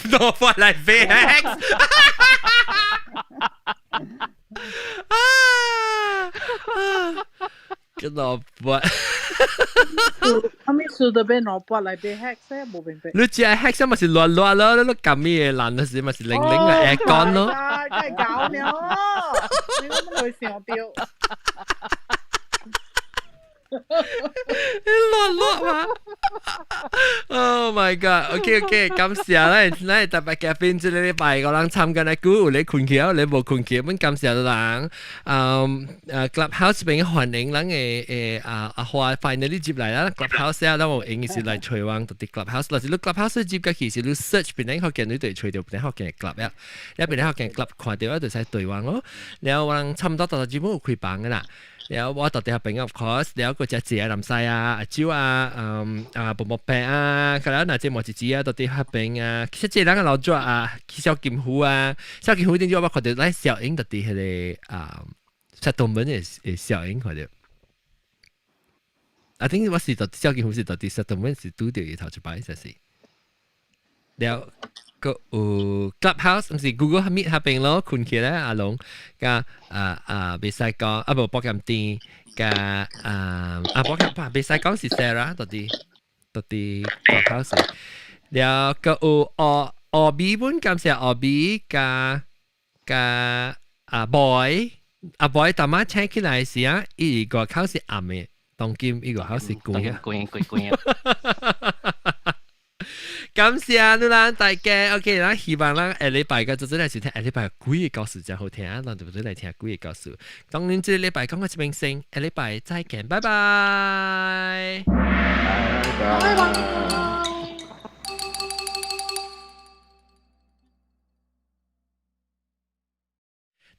攞筆嚟俾 Hex。cái lò bọt không biết sự được bên lò bọt lại bên hack sẽ bộ bên bên 你只係 hack 嘛是亂咯，你撳咩嘢爛嗰時咪是零零嘅 aircon 咯，真係搞你哦，你咁會想掉。亂嘛 ！Oh my god！OK，感謝咧特別嘅邊啲禮拜個人參加咧，估你困覺，你冇困覺，咁感謝人。Clubhouse 邊歡迎人嘅話 finally 接嚟啦 ，Clubhouse 啊，我應該是嚟隨往到啲 Clubhouse，嗱，你 Clubhouse 接嘅其實你 search 邊啲學嘅你對隨到邊啲學嘅 club 啊，一邊啲學嘅 club 看到一對晒對話咯，然後我哋差唔多到節目開辦噶啦。แล้วว่าต่อเดียวเป็น of course แล้วก็จะเจียลำไส้อาจิ้วบุบเปแล้วน่าจะหมดจีต่อเดียวเป็น其實這兩個老咗小金虎小金虎一定就我覺得嚟小英ต่อเดียว係settlement 嘅小英佢哋I think 我是ต่อ小金虎是ต่อเดียว settlement 是ดูเดียว頭出擺就是แล้วก็Clubhouse 唔是 Google Meet 下邊咯คุณเขียนแล้วอาลงก็เบสไซกอบ่โปรแกรมตีก็โปรแกรมเบสไซกอสิ Sarah ตัวที่ Clubhouse แล้วก็OB บุญกันเสีย OB ก็Boy ตามมาเช็คขึ้น嚟時啊อีก個เขา是暗嘅當今อีก個เขา是กุ้ง感謝你啦，大家 OK 啦，希望啦下禮拜嘅就真係是聽下禮拜幾個故事真好聽啊，咱就嚟聽幾個故事。當然這禮拜講嘅明星，下禮拜再見，拜拜。拜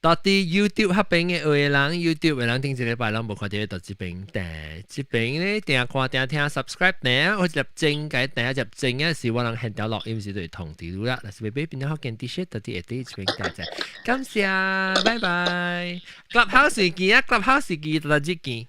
拜。到底 YouTube 嗰邊嘅有嘅人 YouTube 嘅人頂一禮拜攏無看到到這邊，但這邊咧定看定聽 subscribe 呢，我入正嘅定入正嘅時，我能聽到錄音時就通知啦。嗱，是俾邊啲學見 T-shirt 到啲誒啲邊大隻，感謝，拜拜。Clubhouse 見啊 ，Clubhouse 見到日見。